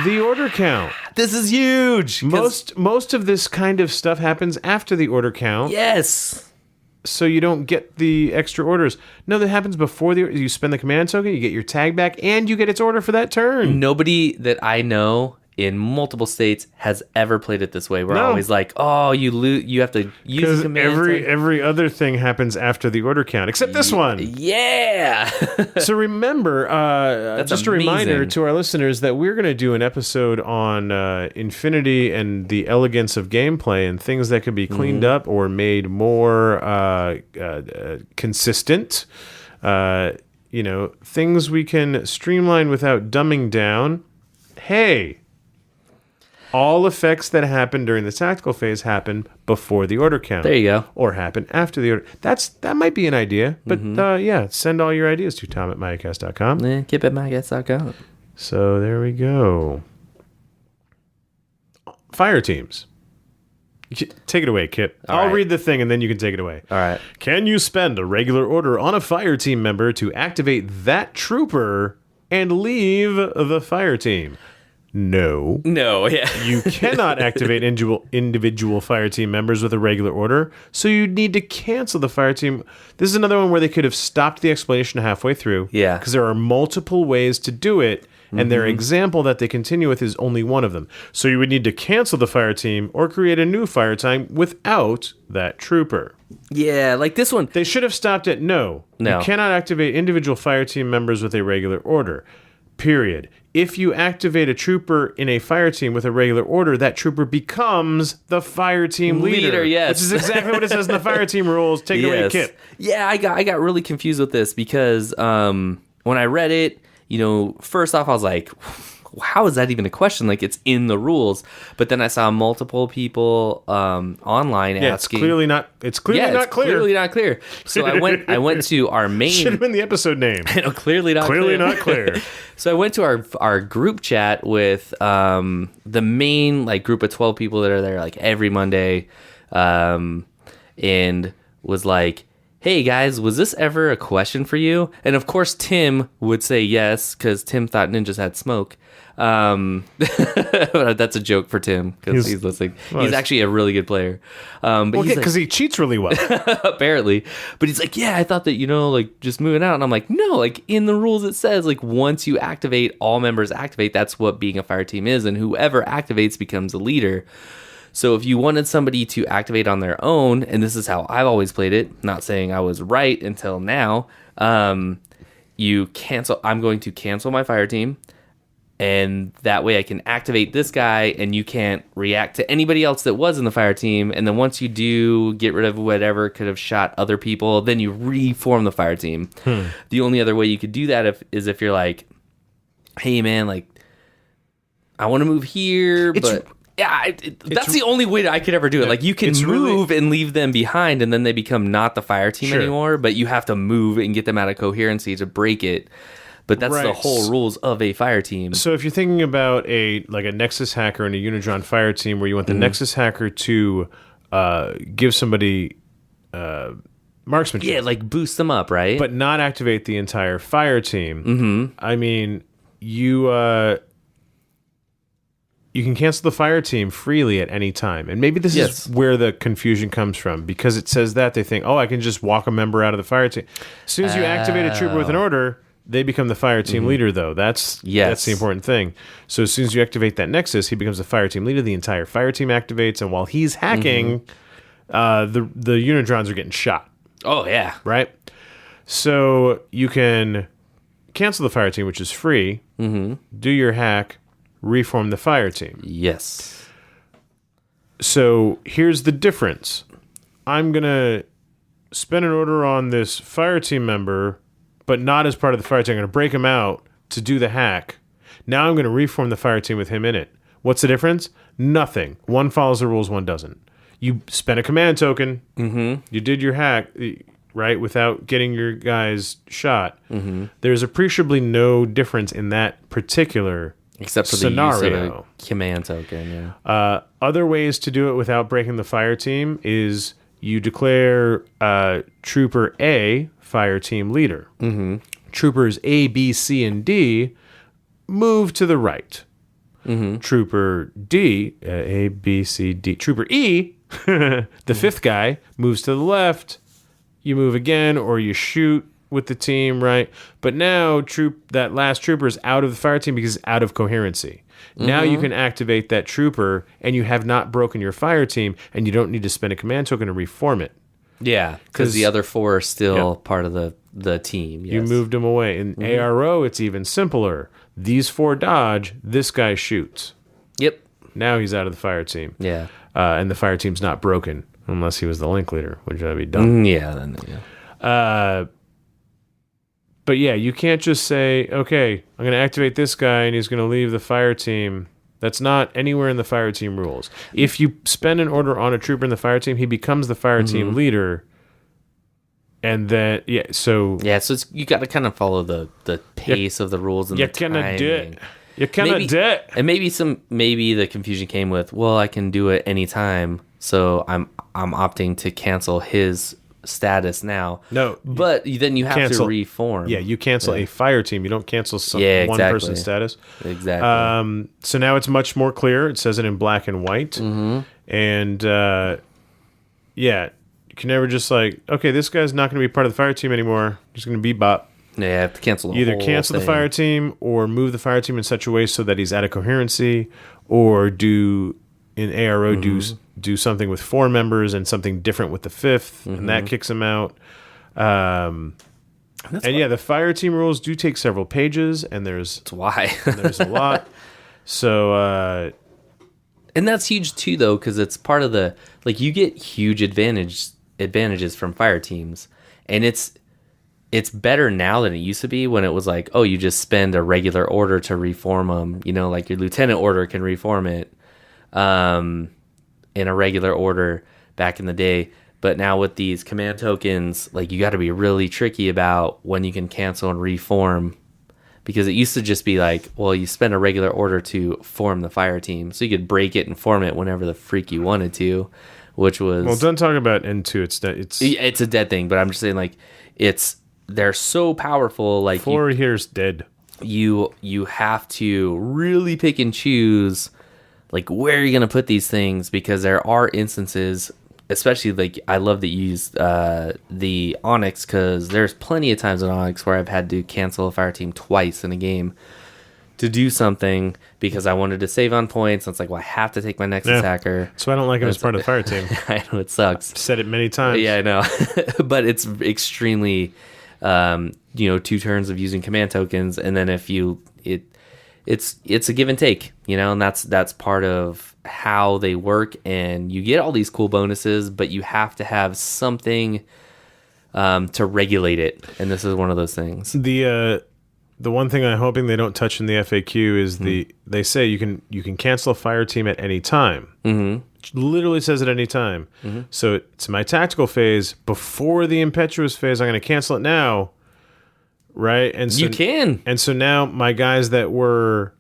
the order count. This is huge. Most of this kind of stuff happens after the order count. Yes. So you don't get the extra orders. No, that happens before you spend the command token, you get your tag back, and you get its order for that turn. Nobody that I know in multiple states has ever played it this way. We're No. always like, oh, you have to use Because the command tag. every other thing happens after the order count, except this one. Yeah. So remember, just a reminder amazing. to our listeners that we're going to do an episode on Infinity and the elegance of gameplay and things that could be cleaned up or made more consistent. Things we can streamline without dumbing down. Hey, all effects that happen during the tactical phase happen before the order count. There you go. Or happen after the order. That might be an idea. But send all your ideas to tom@MayaCast.com. Kip at MayaCast.com. So there we go. Fire teams. Take it away, Kip. I'll right. read the thing and then you can take it away. All right. Can you spend a regular order on a fire team member to activate that trooper and leave the fire team? No. No, yeah. You cannot activate individual fire team members with a regular order, so you need to cancel the fire team. This is another one where they could have stopped the explanation halfway through. Yeah. Because there are multiple ways to do it, and their example that they continue with is only one of them. So you would need to cancel the fire team or create a new fire team without that trooper. Yeah, like this one. They should have stopped at no. No. You cannot activate individual fire team members with a regular order. Period. If you activate a trooper in a fire team with a regular order, that trooper becomes the fire team leader. Yes. Which is exactly what it says in the fire team rules. Take it away, Kip. Yeah, I got really confused with this because when I read it, first off I was like, how is that even a question? Like, it's in the rules. But then I saw multiple people online asking. It's clearly not clear. Clearly not clear. So I went to our main. Should have been the episode name. Clearly not clear. So I went to our group chat with the main group of 12 people that are there every Monday, and was like, hey guys, was this ever a question for you? And of course Tim would say yes, because Tim thought ninjas had smoke. That's a joke for Tim, because he's listening. He's actually a really good player. Because he cheats really well. Apparently. But he's like, yeah, I thought that, just moving out. And I'm like, no, in the rules it says, once you activate, all members activate. That's what being a fire team is. And whoever activates becomes a leader. So if you wanted somebody to activate on their own, and this is how I've always played it, not saying I was right until now, you cancel. I'm going to cancel my fire team, and that way I can activate this guy, and you can't react to anybody else that was in the fire team. And then once you do get rid of whatever could have shot other people, then you reform the fire team. The only other way you could do that is if you're like, hey man, I want to move here, but... Yeah, that's the only way that I could ever do it. You can move and leave them behind, and then they become not the fire team anymore, but you have to move and get them out of coherency to break it. But that's the whole rules of a fire team. So if you're thinking about a Nexus hacker and a Unidron fire team where you want the Nexus hacker to give somebody marksmanship. Yeah, boost them up, right? But not activate the entire fire team. I mean, you can cancel the fire team freely at any time. And maybe this is where the confusion comes from. Because it says that, they think, I can just walk a member out of the fire team. As soon as you activate a trooper with an order, they become the fire team leader, though. That's the important thing. So as soon as you activate that Nexus, he becomes the fire team leader. The entire fire team activates. And while he's hacking, the Unidrons are getting shot. Oh, yeah. Right? So you can cancel the fire team, which is free, do your hack, reform the fire team. Yes. So here's the difference. I'm going to spend an order on this fire team member, but not as part of the fire team. I'm going to break him out to do the hack. Now I'm going to reform the fire team with him in it. What's the difference? Nothing. One follows the rules, one doesn't. You spent a command token. You did your hack, right, without getting your guys shot. There's appreciably no difference in that particular except for scenario. The use of a command token, yeah. Other ways to do it without breaking the fire team is you declare Trooper A fire team leader. Troopers A, B, C, and D move to the right. Trooper D, A, B, C, D. Trooper E, the fifth guy, moves to the left. You move again, or you shoot with the team, right? But now that last trooper is out of the fire team because it's out of coherency. Now you can activate that trooper, and you have not broken your fire team, and you don't need to spend a command token to reform it. Yeah, because the other 4 are still part of the team. Yes. You moved them away. In ARO, it's even simpler. These 4 dodge, this guy shoots. Yep. Now he's out of the fire team. Yeah. And the fire team's not broken, unless he was the link leader, which would be dumb. But yeah, you can't just say, okay, I'm going to activate this guy and he's going to leave the fire team. That's not anywhere in the fire team rules. If you spend an order on a trooper in the fire team, he becomes the fire team leader. And then, so it's, you got to kind of follow the pace of the rules and the timing. You cannot do it. And maybe the confusion came with, well, I can do it anytime, so I'm opting to cancel his status now. No, but then you have to reform. Yeah, you cancel a fire team. You don't cancel one person's status. Exactly. So now it's much more clear. It says it in black and white. And you can never just okay, this guy's not going to be part of the fire team anymore. He's going to be bop. Yeah, you have to cancel the Either whole cancel thing. the fire team or move the fire team in such a way so that he's out of coherency, or do in ARO do something with 4 members and something different with the 5th, and that kicks him out. The fire team rules do take several pages, and there's a lot. So and that's huge too, though, because it's part of the you get huge advantages from fire teams, and it's better now than it used to be when it was you just spend a regular order to reform them. Your lieutenant order can reform it in a regular order back in the day. But now with these command tokens, you got to be really tricky about when you can cancel and reform, because it used to just be you spend a regular order to form the fire team, so you could break it and form it whenever the freak you wanted to, which was... don't talk about N2. It's a dead thing, but I'm just saying they're so powerful. 4 here's dead. You have to really pick and choose where are you going to put these things, because there are instances, especially I love that you use the Onyx, because there's plenty of times in Onyx where I've had to cancel a fire team twice in a game to do something because I wanted to save on points. And it's I have to take my next attacker. So I don't like him as part of the fire team. I know, it sucks. I've said it many times. Yeah, I know. But it's extremely, 2 turns of using command tokens, and then if it's a give and take, and that's part of how they work, and you get all these cool bonuses, but you have to have something to regulate it, and this is one of those things. The one thing I'm hoping they don't touch in the FAQ is they say you can cancel a fire team at any time. It literally says at any time. So it's my tactical phase before the impetuous phase. I'm going to cancel it now. Right, and so you can, and so now my guys that were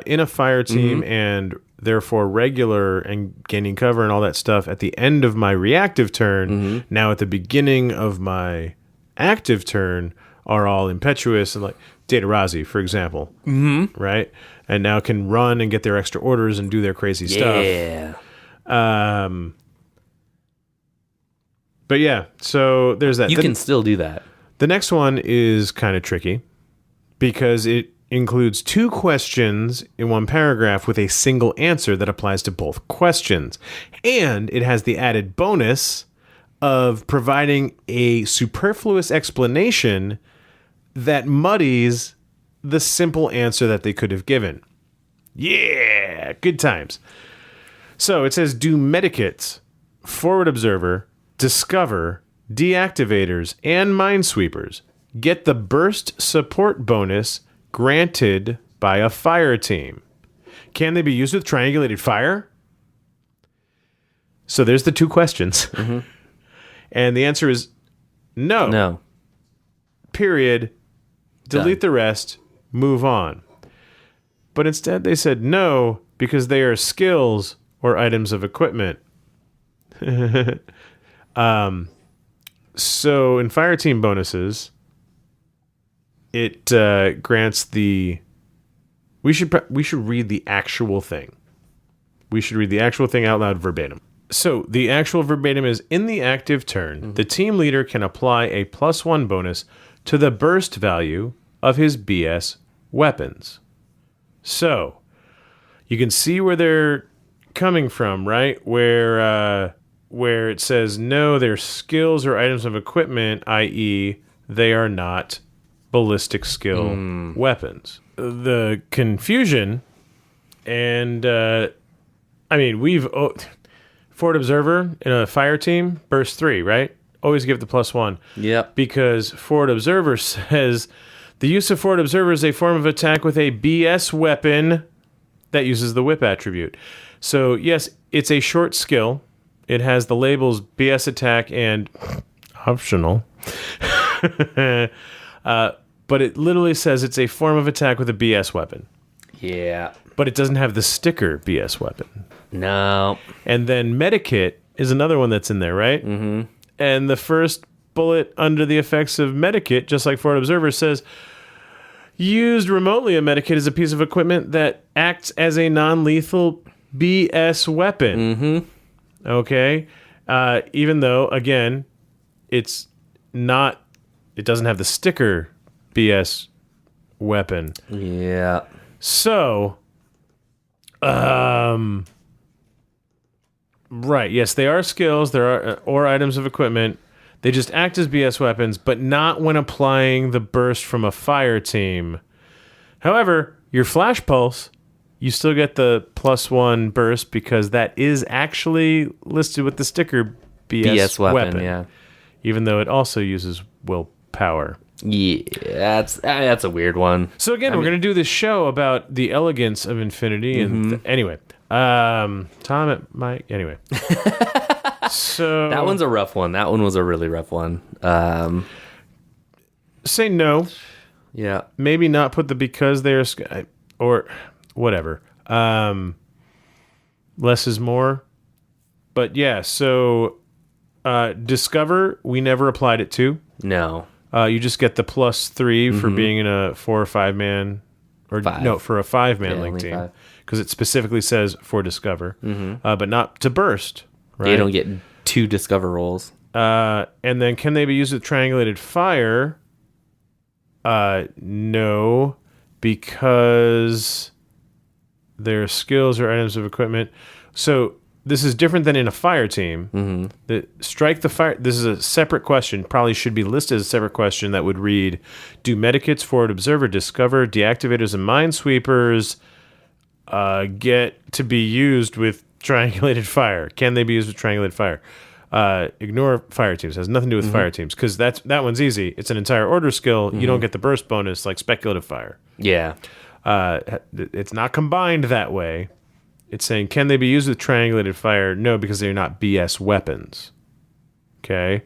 in a fire team and therefore regular and gaining cover and all that stuff at the end of my reactive turn, now at the beginning of my active turn, are all impetuous and Data Razi, for example, right, and now can run and get their extra orders and do their crazy stuff. Yeah. But yeah, so there's that. You can still do that. The next one is kind of tricky because it includes 2 questions in one paragraph with a single answer that applies to both questions. And it has the added bonus of providing a superfluous explanation that muddies the simple answer that they could have given. Yeah, good times. So it says, do medikits, forward observer, discover, deactivators, and minesweepers get the burst support bonus granted by a fire team? Can they be used with triangulated fire? So there's the 2 questions. And the answer is no. No. Period. Delete the rest. Move on. But instead they said no because they are skills or items of equipment. So in fire team bonuses, it grants the... We should read the actual thing. We should read the actual thing out loud verbatim. So the actual verbatim is, in the active turn, the team leader can apply a +1 bonus to the burst value of his BS weapons. So, you can see where they're coming from, right? Where it says, no, they're skills or items of equipment, i.e., they are not ballistic skill weapons. The confusion, and, we've... Forward Observer in a fire team, burst 3, right? Always give the +1. Yep. Because Forward Observer says, the use of Forward Observer is a form of attack with a BS weapon that uses the whip attribute. So, yes, it's a short skill. It has the labels BS attack and optional. But it literally says it's a form of attack with a BS weapon. Yeah. But it doesn't have the sticker BS weapon. No. And then Medikit is another one that's in there, right? Mm-hmm. And the first bullet under the effects of Medikit, just like Forward Observer, says, used remotely, a Medikit is a piece of equipment that acts as a non-lethal BS weapon. Mm-hmm. Okay? Even though, again, it doesn't have the sticker BS weapon. Yeah. So, right, yes, they are skills, there are or items of equipment. They just act as BS weapons, but not when applying the burst from a fire team. However, your flash pulse, you still get the +1 burst because that is actually listed with the sticker BS weapon. Yeah. Even though it also uses willpower. Yeah, that's a weird one. So again, we're going to do this show about the elegance of infinity. And anyway, Tom at Mike. Anyway, so That one's a rough one. That one was a really rough one. Say no. Yeah. Maybe not put the because they're or whatever. Less is more. But yeah, so Discover, we never applied it to. No. You just get the +3 for being in a 4 or 5 man, or no, for a 5-man link team, because it specifically says for Discover, but not to burst. Right? You don't get 2 Discover rolls. And then can they be used with triangulated fire? No, because their skills or items of equipment. So this is different than in a fire team. The strike the fire. This is a separate question. Probably should be listed as a separate question that would read: do Medikits, Forward Observer, Discover, Deactivators, and Minesweepers get to be used with triangulated fire? Can they be used with triangulated fire? Ignore fire teams. It has nothing to do with fire teams because that one's easy. It's an entire order skill. You don't get the burst bonus like speculative fire. Yeah. It's not combined that way. It's saying, can they be used with triangulated fire? No, because they're not BS weapons. Okay?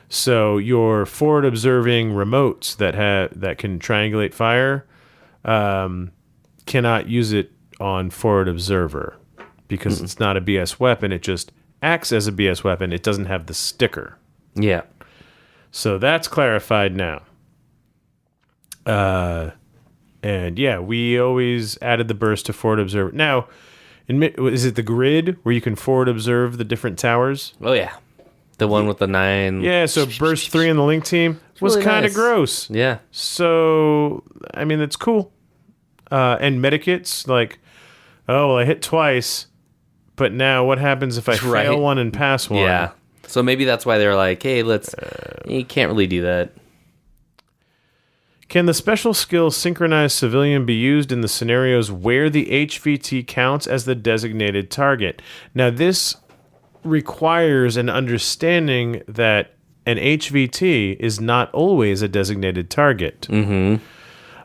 So your forward observing remotes that can triangulate fire cannot use it on forward observer because it's not a BS weapon. It just acts as a BS weapon. It doesn't have the sticker. Yeah. So that's clarified now. And yeah, we always added the burst to forward observer. Now, is it the grid where you can forward observe the different towers? Oh, yeah. The one with the 9. Yeah, so burst 3 in the link team was really kind of nice. gross. Yeah. So, I mean, that's cool. And Medikits, like, oh, well, I hit twice, but now what happens if I fail one and pass one? Yeah. So maybe that's why they're like, hey, you can't really do that. Can the special skill Synchronized Civilian be used in the scenarios where the HVT counts as the designated target? Now, this requires an understanding that an HVT is not always a designated target. The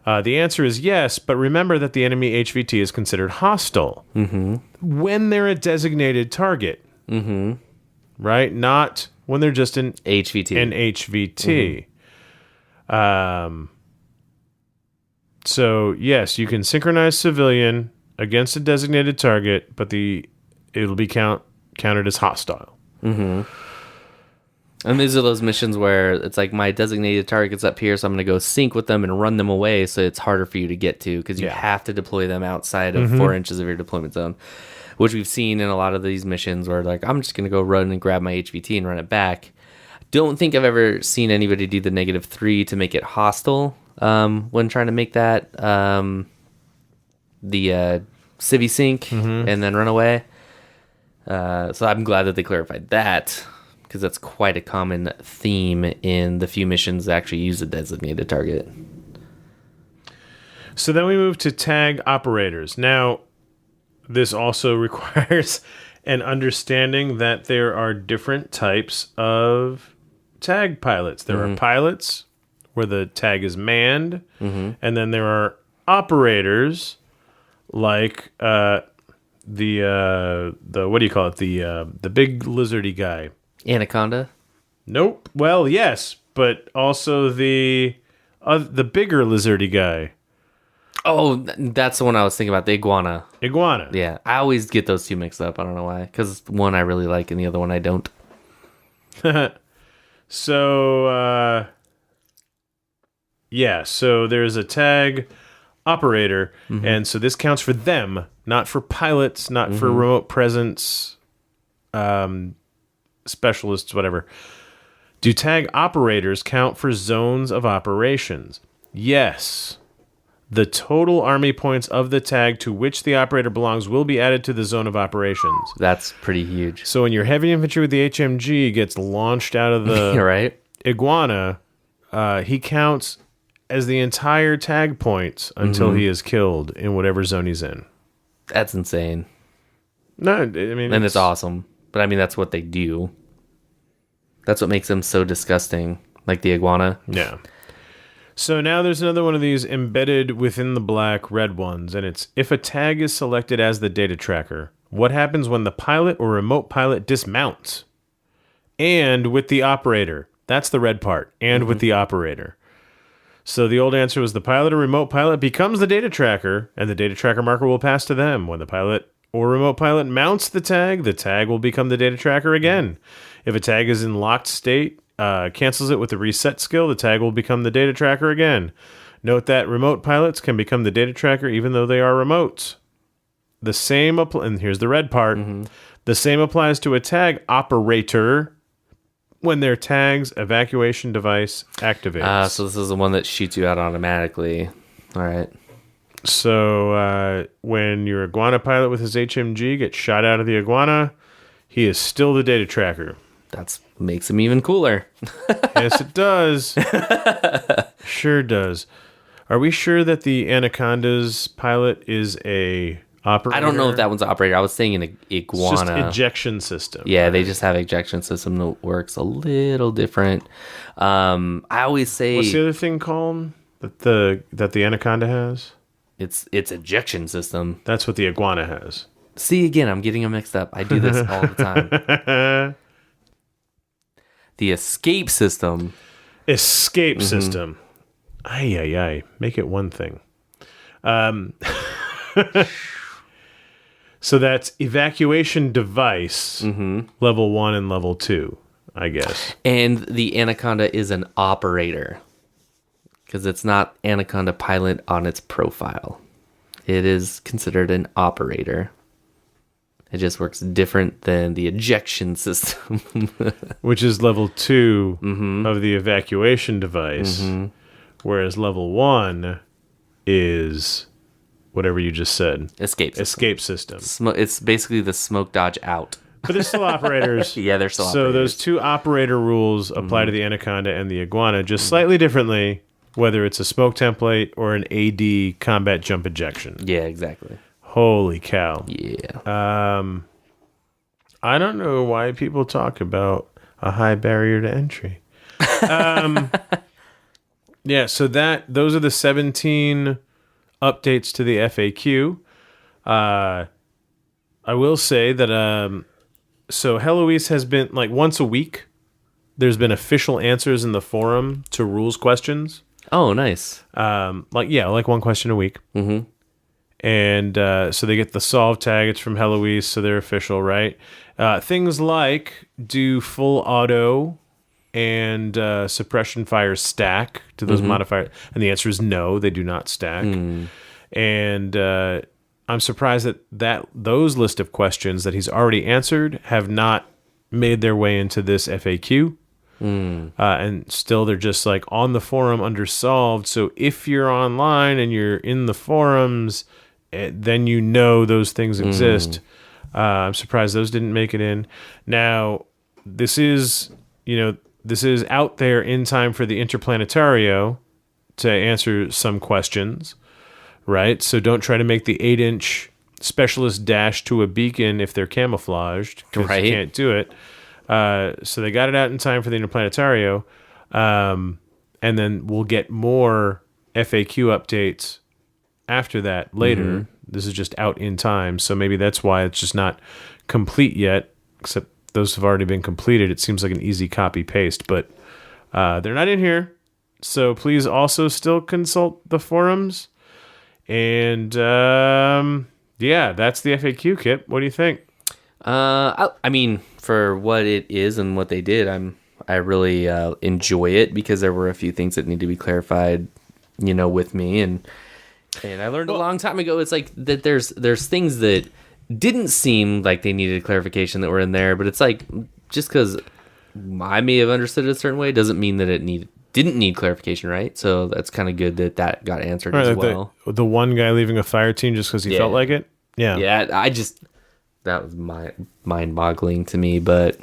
answer is yes, but remember that the enemy HVT is considered hostile when they're a designated target. Right? Not when they're just an HVT. So, yes, you can synchronize civilian against a designated target, but it'll be counted as hostile. And these are those missions where it's like my designated target's up here, so I'm going to go sync with them and run them away so it's harder for you to get to because you have to deploy them outside of 4 inches of your deployment zone, which we've seen in a lot of these missions where like I'm just going to go run and grab my HVT and run it back. don't think I've ever seen anybody do the -3 to make it hostile when trying to make that the civvy sync and then run away. So I'm glad that they clarified that, because that's quite a common theme in the few missions that actually use a designated target. So then we move to tag operators. Now, this also requires an understanding that there are different types of tag pilots. There are pilots where the tag is manned, and then there are operators like the what do you call it? The big lizardy guy. Anaconda? Nope. Well, yes, but also the bigger lizardy guy. Oh, that's the one I was thinking about, the iguana. Iguana. Yeah, I always get those two mixed up. I don't know why. Because one I really like and the other one I don't. So, so there's a tag operator, and so this counts for them, not for pilots, not for remote presence specialists, whatever. Do tag operators count for zones of operations? Yes. The total army points of the tag to which the operator belongs will be added to the zone of operations. That's pretty huge. So when your heavy infantry with the HMG gets launched out of the right? iguana, he counts as the entire tag points until he is killed in whatever zone he's in. That's insane. No, I mean... And it's awesome. But I mean, that's what they do. That's what makes them so disgusting. Like the iguana. Yeah. So now there's another one of these embedded within the black red ones, and it's if a tag is selected as the data tracker, what happens when the pilot or remote pilot dismounts? And with the operator. That's the red part. And with the operator. So the old answer was the pilot or remote pilot becomes the data tracker, and the data tracker marker will pass to them. When the pilot or remote pilot mounts the tag will become the data tracker again. If a tag is in locked state, cancels it with the reset skill, the tag will become the data tracker again. Note that remote pilots can become the data tracker even though they are remotes. The same, and here's the red part, the same applies to a tag operator when their tag's evacuation device activates. So this is the one that shoots you out automatically. All right. So when your iguana pilot with his HMG gets shot out of the iguana, he is still the data tracker. That makes him even cooler. Yes, it does. Sure does. Are we sure that the Anaconda's pilot is a operator? I don't know if that one's an operator. I was saying an iguana. It's just ejection system. Yeah, they just have ejection system that works a little different. I always say... What's the other thing called that the Anaconda has? It's ejection system. That's what the iguana has. See, again, I'm getting them mixed up. I do this all the time. The escape system. Escape system. Ay, ay, ay. Make it one thing. So that's evacuation device, level 1 and level 2, I guess. And the Anaconda is an operator. Because it's not Anaconda pilot on its profile. It is considered an operator. It just works different than the ejection system. Which is level 2 of the evacuation device. Whereas level 1 is whatever you just said. Escape system. It's basically the smoke dodge out. But they're still operators. Yeah, they're still so operators. Those two operator rules apply to the Anaconda and the Iguana, just slightly differently, whether it's a smoke template or an AD combat jump ejection. Yeah, exactly. Holy cow. Yeah. I don't know why people talk about a high barrier to entry. Yeah, so those are the 17 updates to the FAQ. I will say that so Heloise has been like once a week. There's been official answers in the forum to rules questions. Oh, nice. Like one question a week. Mm-hmm. And so they get the solve tag. It's from Heloise, so they're official, right? Things like do full auto and suppression fire stack to those modifiers? And the answer is no, they do not stack. And I'm surprised that those list of questions that he's already answered have not made their way into this FAQ. and still they're just like on the forum under solved. So if you're online and you're in the forums, then you know those things exist. I'm surprised those didn't make it in. Now, this is out there in time for the Interplanetario to answer some questions, right? So don't try to make the 8-inch specialist dash to a beacon if they're camouflaged, because Right. you can't do it. So they got it out in time for the Interplanetario, and then we'll get more FAQ updates after that later. This is just out in time, so maybe that's why it's just not complete yet, except those have already been completed. It seems like an easy copy paste, but they're not in here. So please also still consult the forums. And yeah, that's the FAQ, Kip. What do you think? I mean, for what it is and what they did, I really enjoy it, because there were a few things that need to be clarified, with me, and I learned a long time ago. It's like that there's things that didn't seem like they needed clarification that were in there, but it's like, just because I may have understood it a certain way doesn't mean that it didn't need clarification, right? So that's kind of good that got answered as well. The one guy leaving a fire team just because he felt like it? Yeah. Yeah, that was mind-boggling to me, but...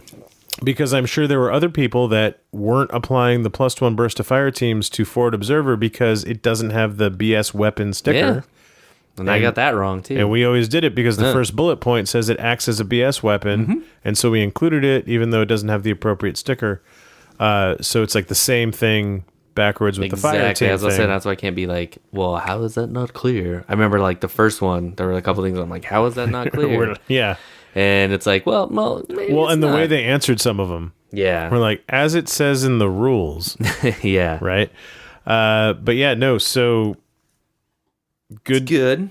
Because I'm sure there were other people that weren't applying the +1 burst to fire teams to Forward Observer because it doesn't have the BS weapon sticker. Yeah. And I got that wrong, too. And we always did it because the first bullet point says it acts as a BS weapon, and so we included it even though it doesn't have the appropriate sticker. So it's like the same thing backwards with the fire team as I thing. said, that's why I can't be like, well, how is that not clear? I remember like the first one, there were a couple things I'm like, how is that not clear? Yeah. And it's like, well, maybe And the not. way they answered some of them. Yeah. We're like, as it says in the rules. Yeah. Right? But yeah, no, so good. It's good.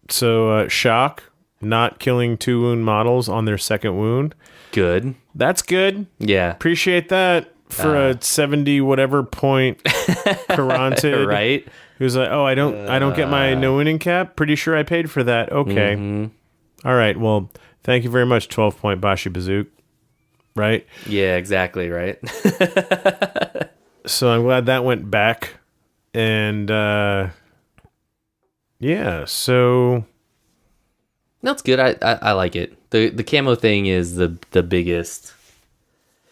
So Shock not killing 2 wound models on their second wound. Good. That's good. Yeah. Appreciate that for a 70 whatever point Karantid. Right? Who's like, oh, I don't get my no winning cap. Pretty sure I paid for that. Okay. All right. Well, thank you very much, 12-point Bashi Bazook. Right? Yeah, exactly, right? So I'm glad that went back. And yeah, so That's good. I like it. The camo thing is the biggest,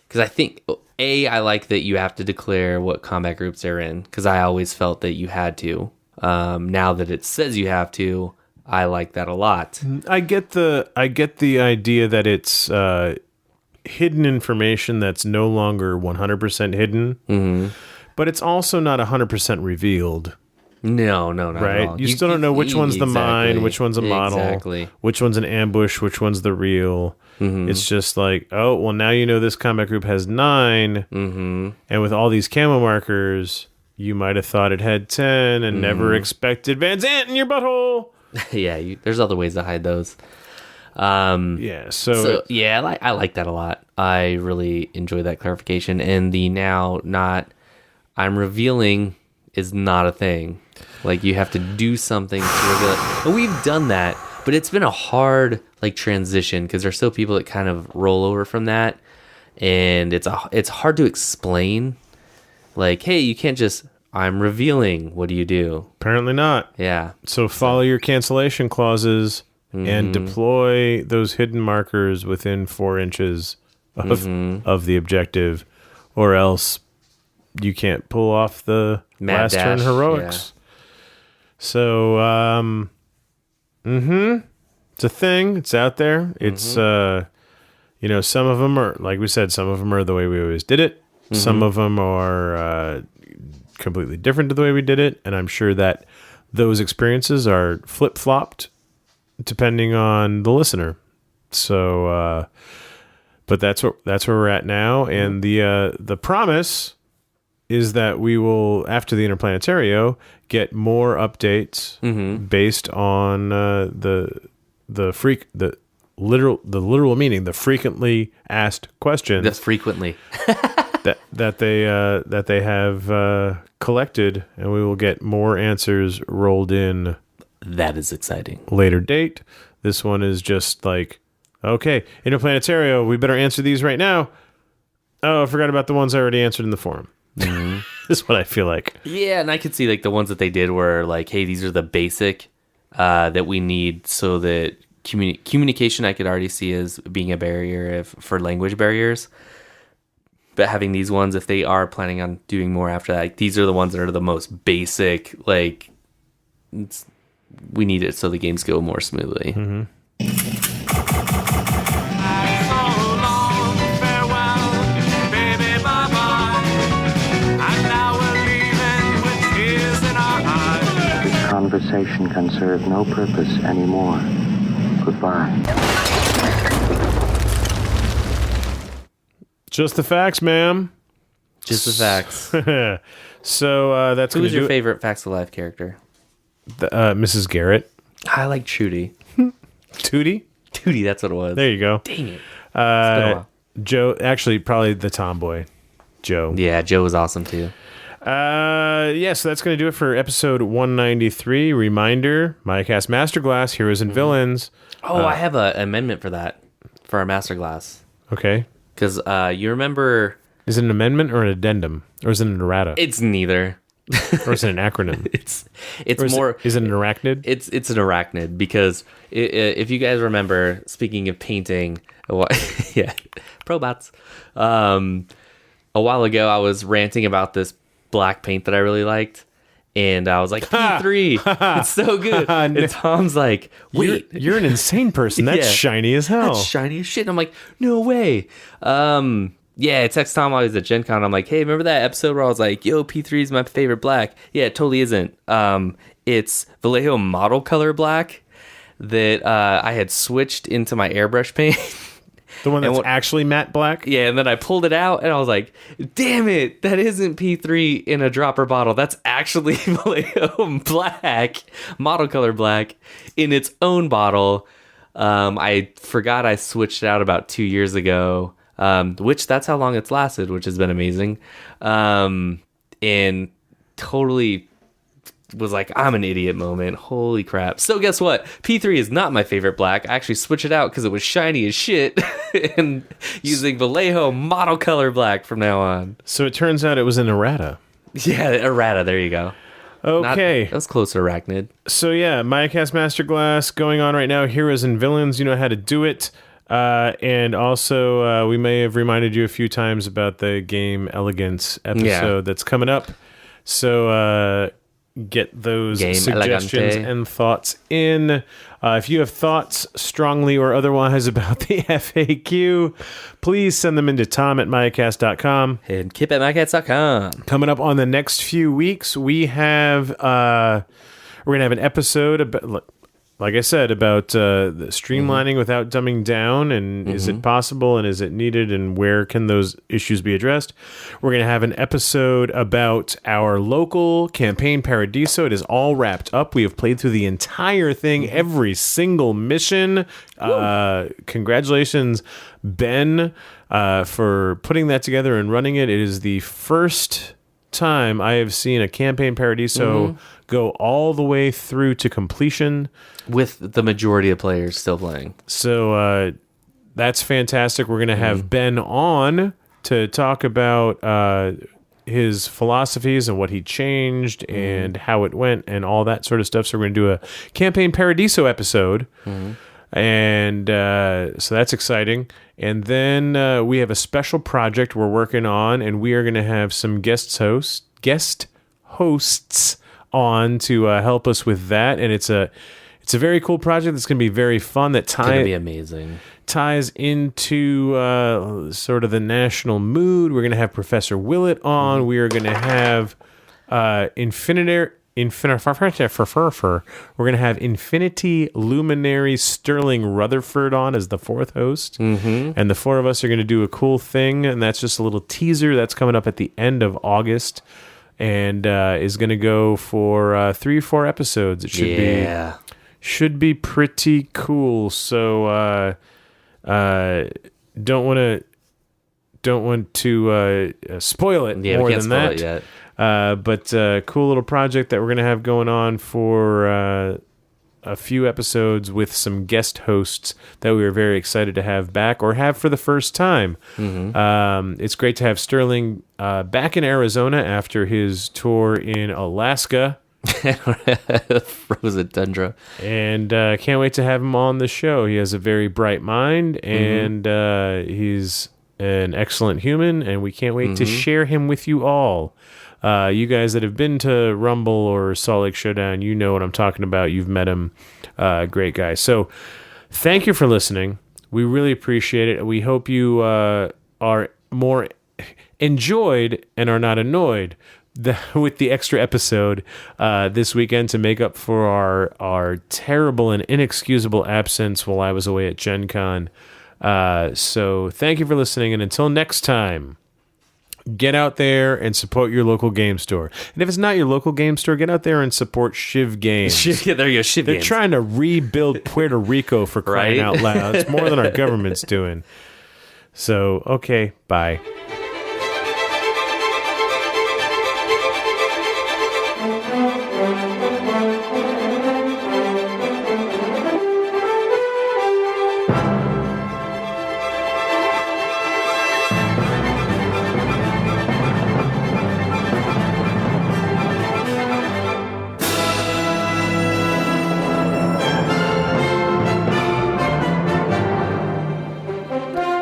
because I think I like that you have to declare what combat groups they're in, because I always felt that you had to. Now that it says you have to, I like that a lot. I get the idea that it's hidden information that's no longer 100% hidden, but it's also not 100% revealed. No, not right. at all. You still don't know which one's the mine, which one's a model, which one's an ambush, which one's the real. It's just like, oh, well, now you know this combat group has 9, and with all these camo markers, you might have thought it had 10 and never expected Van Zant in your butthole. Yeah, there's other ways to hide those. Yeah, so yeah, I like that a lot. I really enjoy that clarification, and the now not I'm revealing is not a thing. Like, you have to do something to reveal it. And we've done that, but it's been a hard transition, because there's still people that kind of roll over from that, and it's hard to explain. Like, hey, you can't just I'm revealing. What do you do? Apparently not. Yeah. So follow your cancellation clauses and deploy those hidden markers within 4 inches of the objective, or else you can't pull off the Mad last dash, turn heroics. yeah. So, it's a thing. It's out there. It's, some of them are, like we said, some of them are the way we always did it. Some of them are completely different to the way we did it. And I'm sure that those experiences are flip-flopped depending on the listener. So, but that's where we're at now. And the promise is that we will, after the Interplanetario, get more updates based on the literal meaning, the frequently asked questions. That's frequently. that they have collected, and we will get more answers rolled in. That is exciting. Later date. This one is just like, okay, Interplanetario, we better answer these right now. Oh, I forgot about the ones I already answered in the forum. Mm-hmm. Is what I feel like. Yeah, and I could see like the ones that they did were like, hey, these are the basic that we need so that communication I could already see as being a barrier for language barriers. But having these ones, if they are planning on doing more after that, like, these are the ones that are the most basic. Like, we need it so the games go more smoothly. Mm-hmm. This conversation can serve no purpose anymore. Goodbye. Just the facts, ma'am. Just the facts. So that's Who was your favorite Facts of Life character? Mrs. Garrett. I like Trudy. Tootie? Tootie, that's what it was. There you go. Dang it. It's been a while. Joe, actually, probably the tomboy. Joe. Yeah, Joe was awesome too. So that's going to do it for episode 193. Reminder, MayaCast Masterclass, Heroes and Villains. Oh, I have an amendment for that, for our Masterclass. Okay. Because you remember... Is it an amendment or an addendum? Or is it an errata? It's neither. Or is it an acronym? It's more... Is it an arachnid? It's an arachnid, because if you guys remember, speaking of painting... yeah, probots. A while ago, I was ranting about this black paint that I really liked, and I was like, P3, it's so good. And Tom's like, wait, you're an insane person. That's shiny as hell. That's shiny as shit. And I'm like, no way. I text Tom while I was at Gen Con. I'm like, hey, remember that episode where I was like, yo, P3 is my favorite black? Yeah, it totally isn't. It's Vallejo model color black that I had switched into my airbrush paint. The one that's actually matte black? Yeah, and then I pulled it out, and I was like, damn it, that isn't P3 in a dropper bottle. That's actually Vallejo black, model color black, in its own bottle. I forgot I switched it out about 2 years ago, which that's how long it's lasted, which has been amazing. And totally was like, I'm an idiot moment. Holy crap. So guess what? P3 is not my favorite black. I actually switched it out because it was shiny as shit and using Vallejo model color black from now on. So it turns out it was an errata. Yeah, errata. There you go. Okay. That was close to arachnid. So yeah, MayaCast Masterclass going on right now. Heroes and Villains. You know how to do it. And also, we may have reminded you a few times about the Game Elegance episode that's coming up. So get those Game suggestions Elegante. and thoughts in. If you have thoughts, strongly or otherwise, about the FAQ, please send them into tom@mayacast.com. And kip@mycats.com. Coming up on the next few weeks, we have we're gonna have an episode about, like I said, about the streamlining without dumbing down, and is it possible, and is it needed, and where can those issues be addressed? We're going to have an episode about our local campaign Paradiso. It is all wrapped up. We have played through the entire thing, every single mission. Congratulations, Ben, for putting that together and running it. It is the first time I have seen a campaign Paradiso go all the way through to completion, with the majority of players still playing. So that's fantastic. We're going to have Ben on to talk about his philosophies and what he changed and how it went and all that sort of stuff. So we're going to do a campaign Paradiso episode. And so that's exciting. And then we have a special project we're working on, and we are going to have some guest hosts on to help us with that. And it's a very cool project that's going to be very fun. That It's going to be amazing. Ties into sort of the national mood. We're going to have Professor Willett on. We are going to have We're going to have Infinity Luminary Sterling Rutherford on as the fourth host. And the four of us are going to do a cool thing, and that's just a little teaser that's coming up at the end of August, and is going to go for 3 or 4 episodes. It should be pretty cool. So don't want to spoil it more than that. It yet. But cool little project that we're going to have going on for a few episodes with some guest hosts that we were very excited to have back or have for the first time. It's great to have Sterling back in Arizona after his tour in Alaska. Frozen tundra. And can't wait to have him on the show. He has a very bright mind, and he's an excellent human, and we can't wait to share him with you all. You guys that have been to Rumble or Salt Lake Showdown, you know what I'm talking about. You've met him. Great guy. So thank you for listening. We really appreciate it. We hope you are more enjoyed and are not annoyed with the extra episode this weekend to make up for our terrible and inexcusable absence while I was away at Gen Con. So thank you for listening, and until next time, get out there and support your local game store. And if it's not your local game store, get out there and support Shiv Games. Yeah, there you go, Shiv They're Games. trying to rebuild Puerto Rico for crying out loud. It's more than our government's doing. So, okay, bye.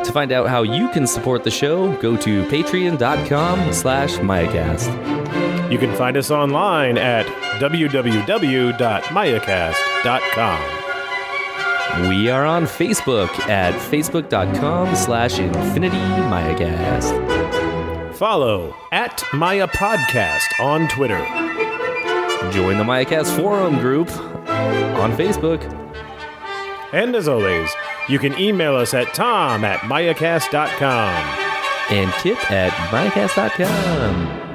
To find out how you can support the show, go to patreon.com/MayaCast. You can find us online at www.mayacast.com. We are on Facebook at facebook.com/InfinityMayaCast. Follow at Maya Podcast on Twitter. Join the MayaCast forum group on Facebook. And as always, you can email us at tom@mayacast.com. And Kip at MayaCast.com.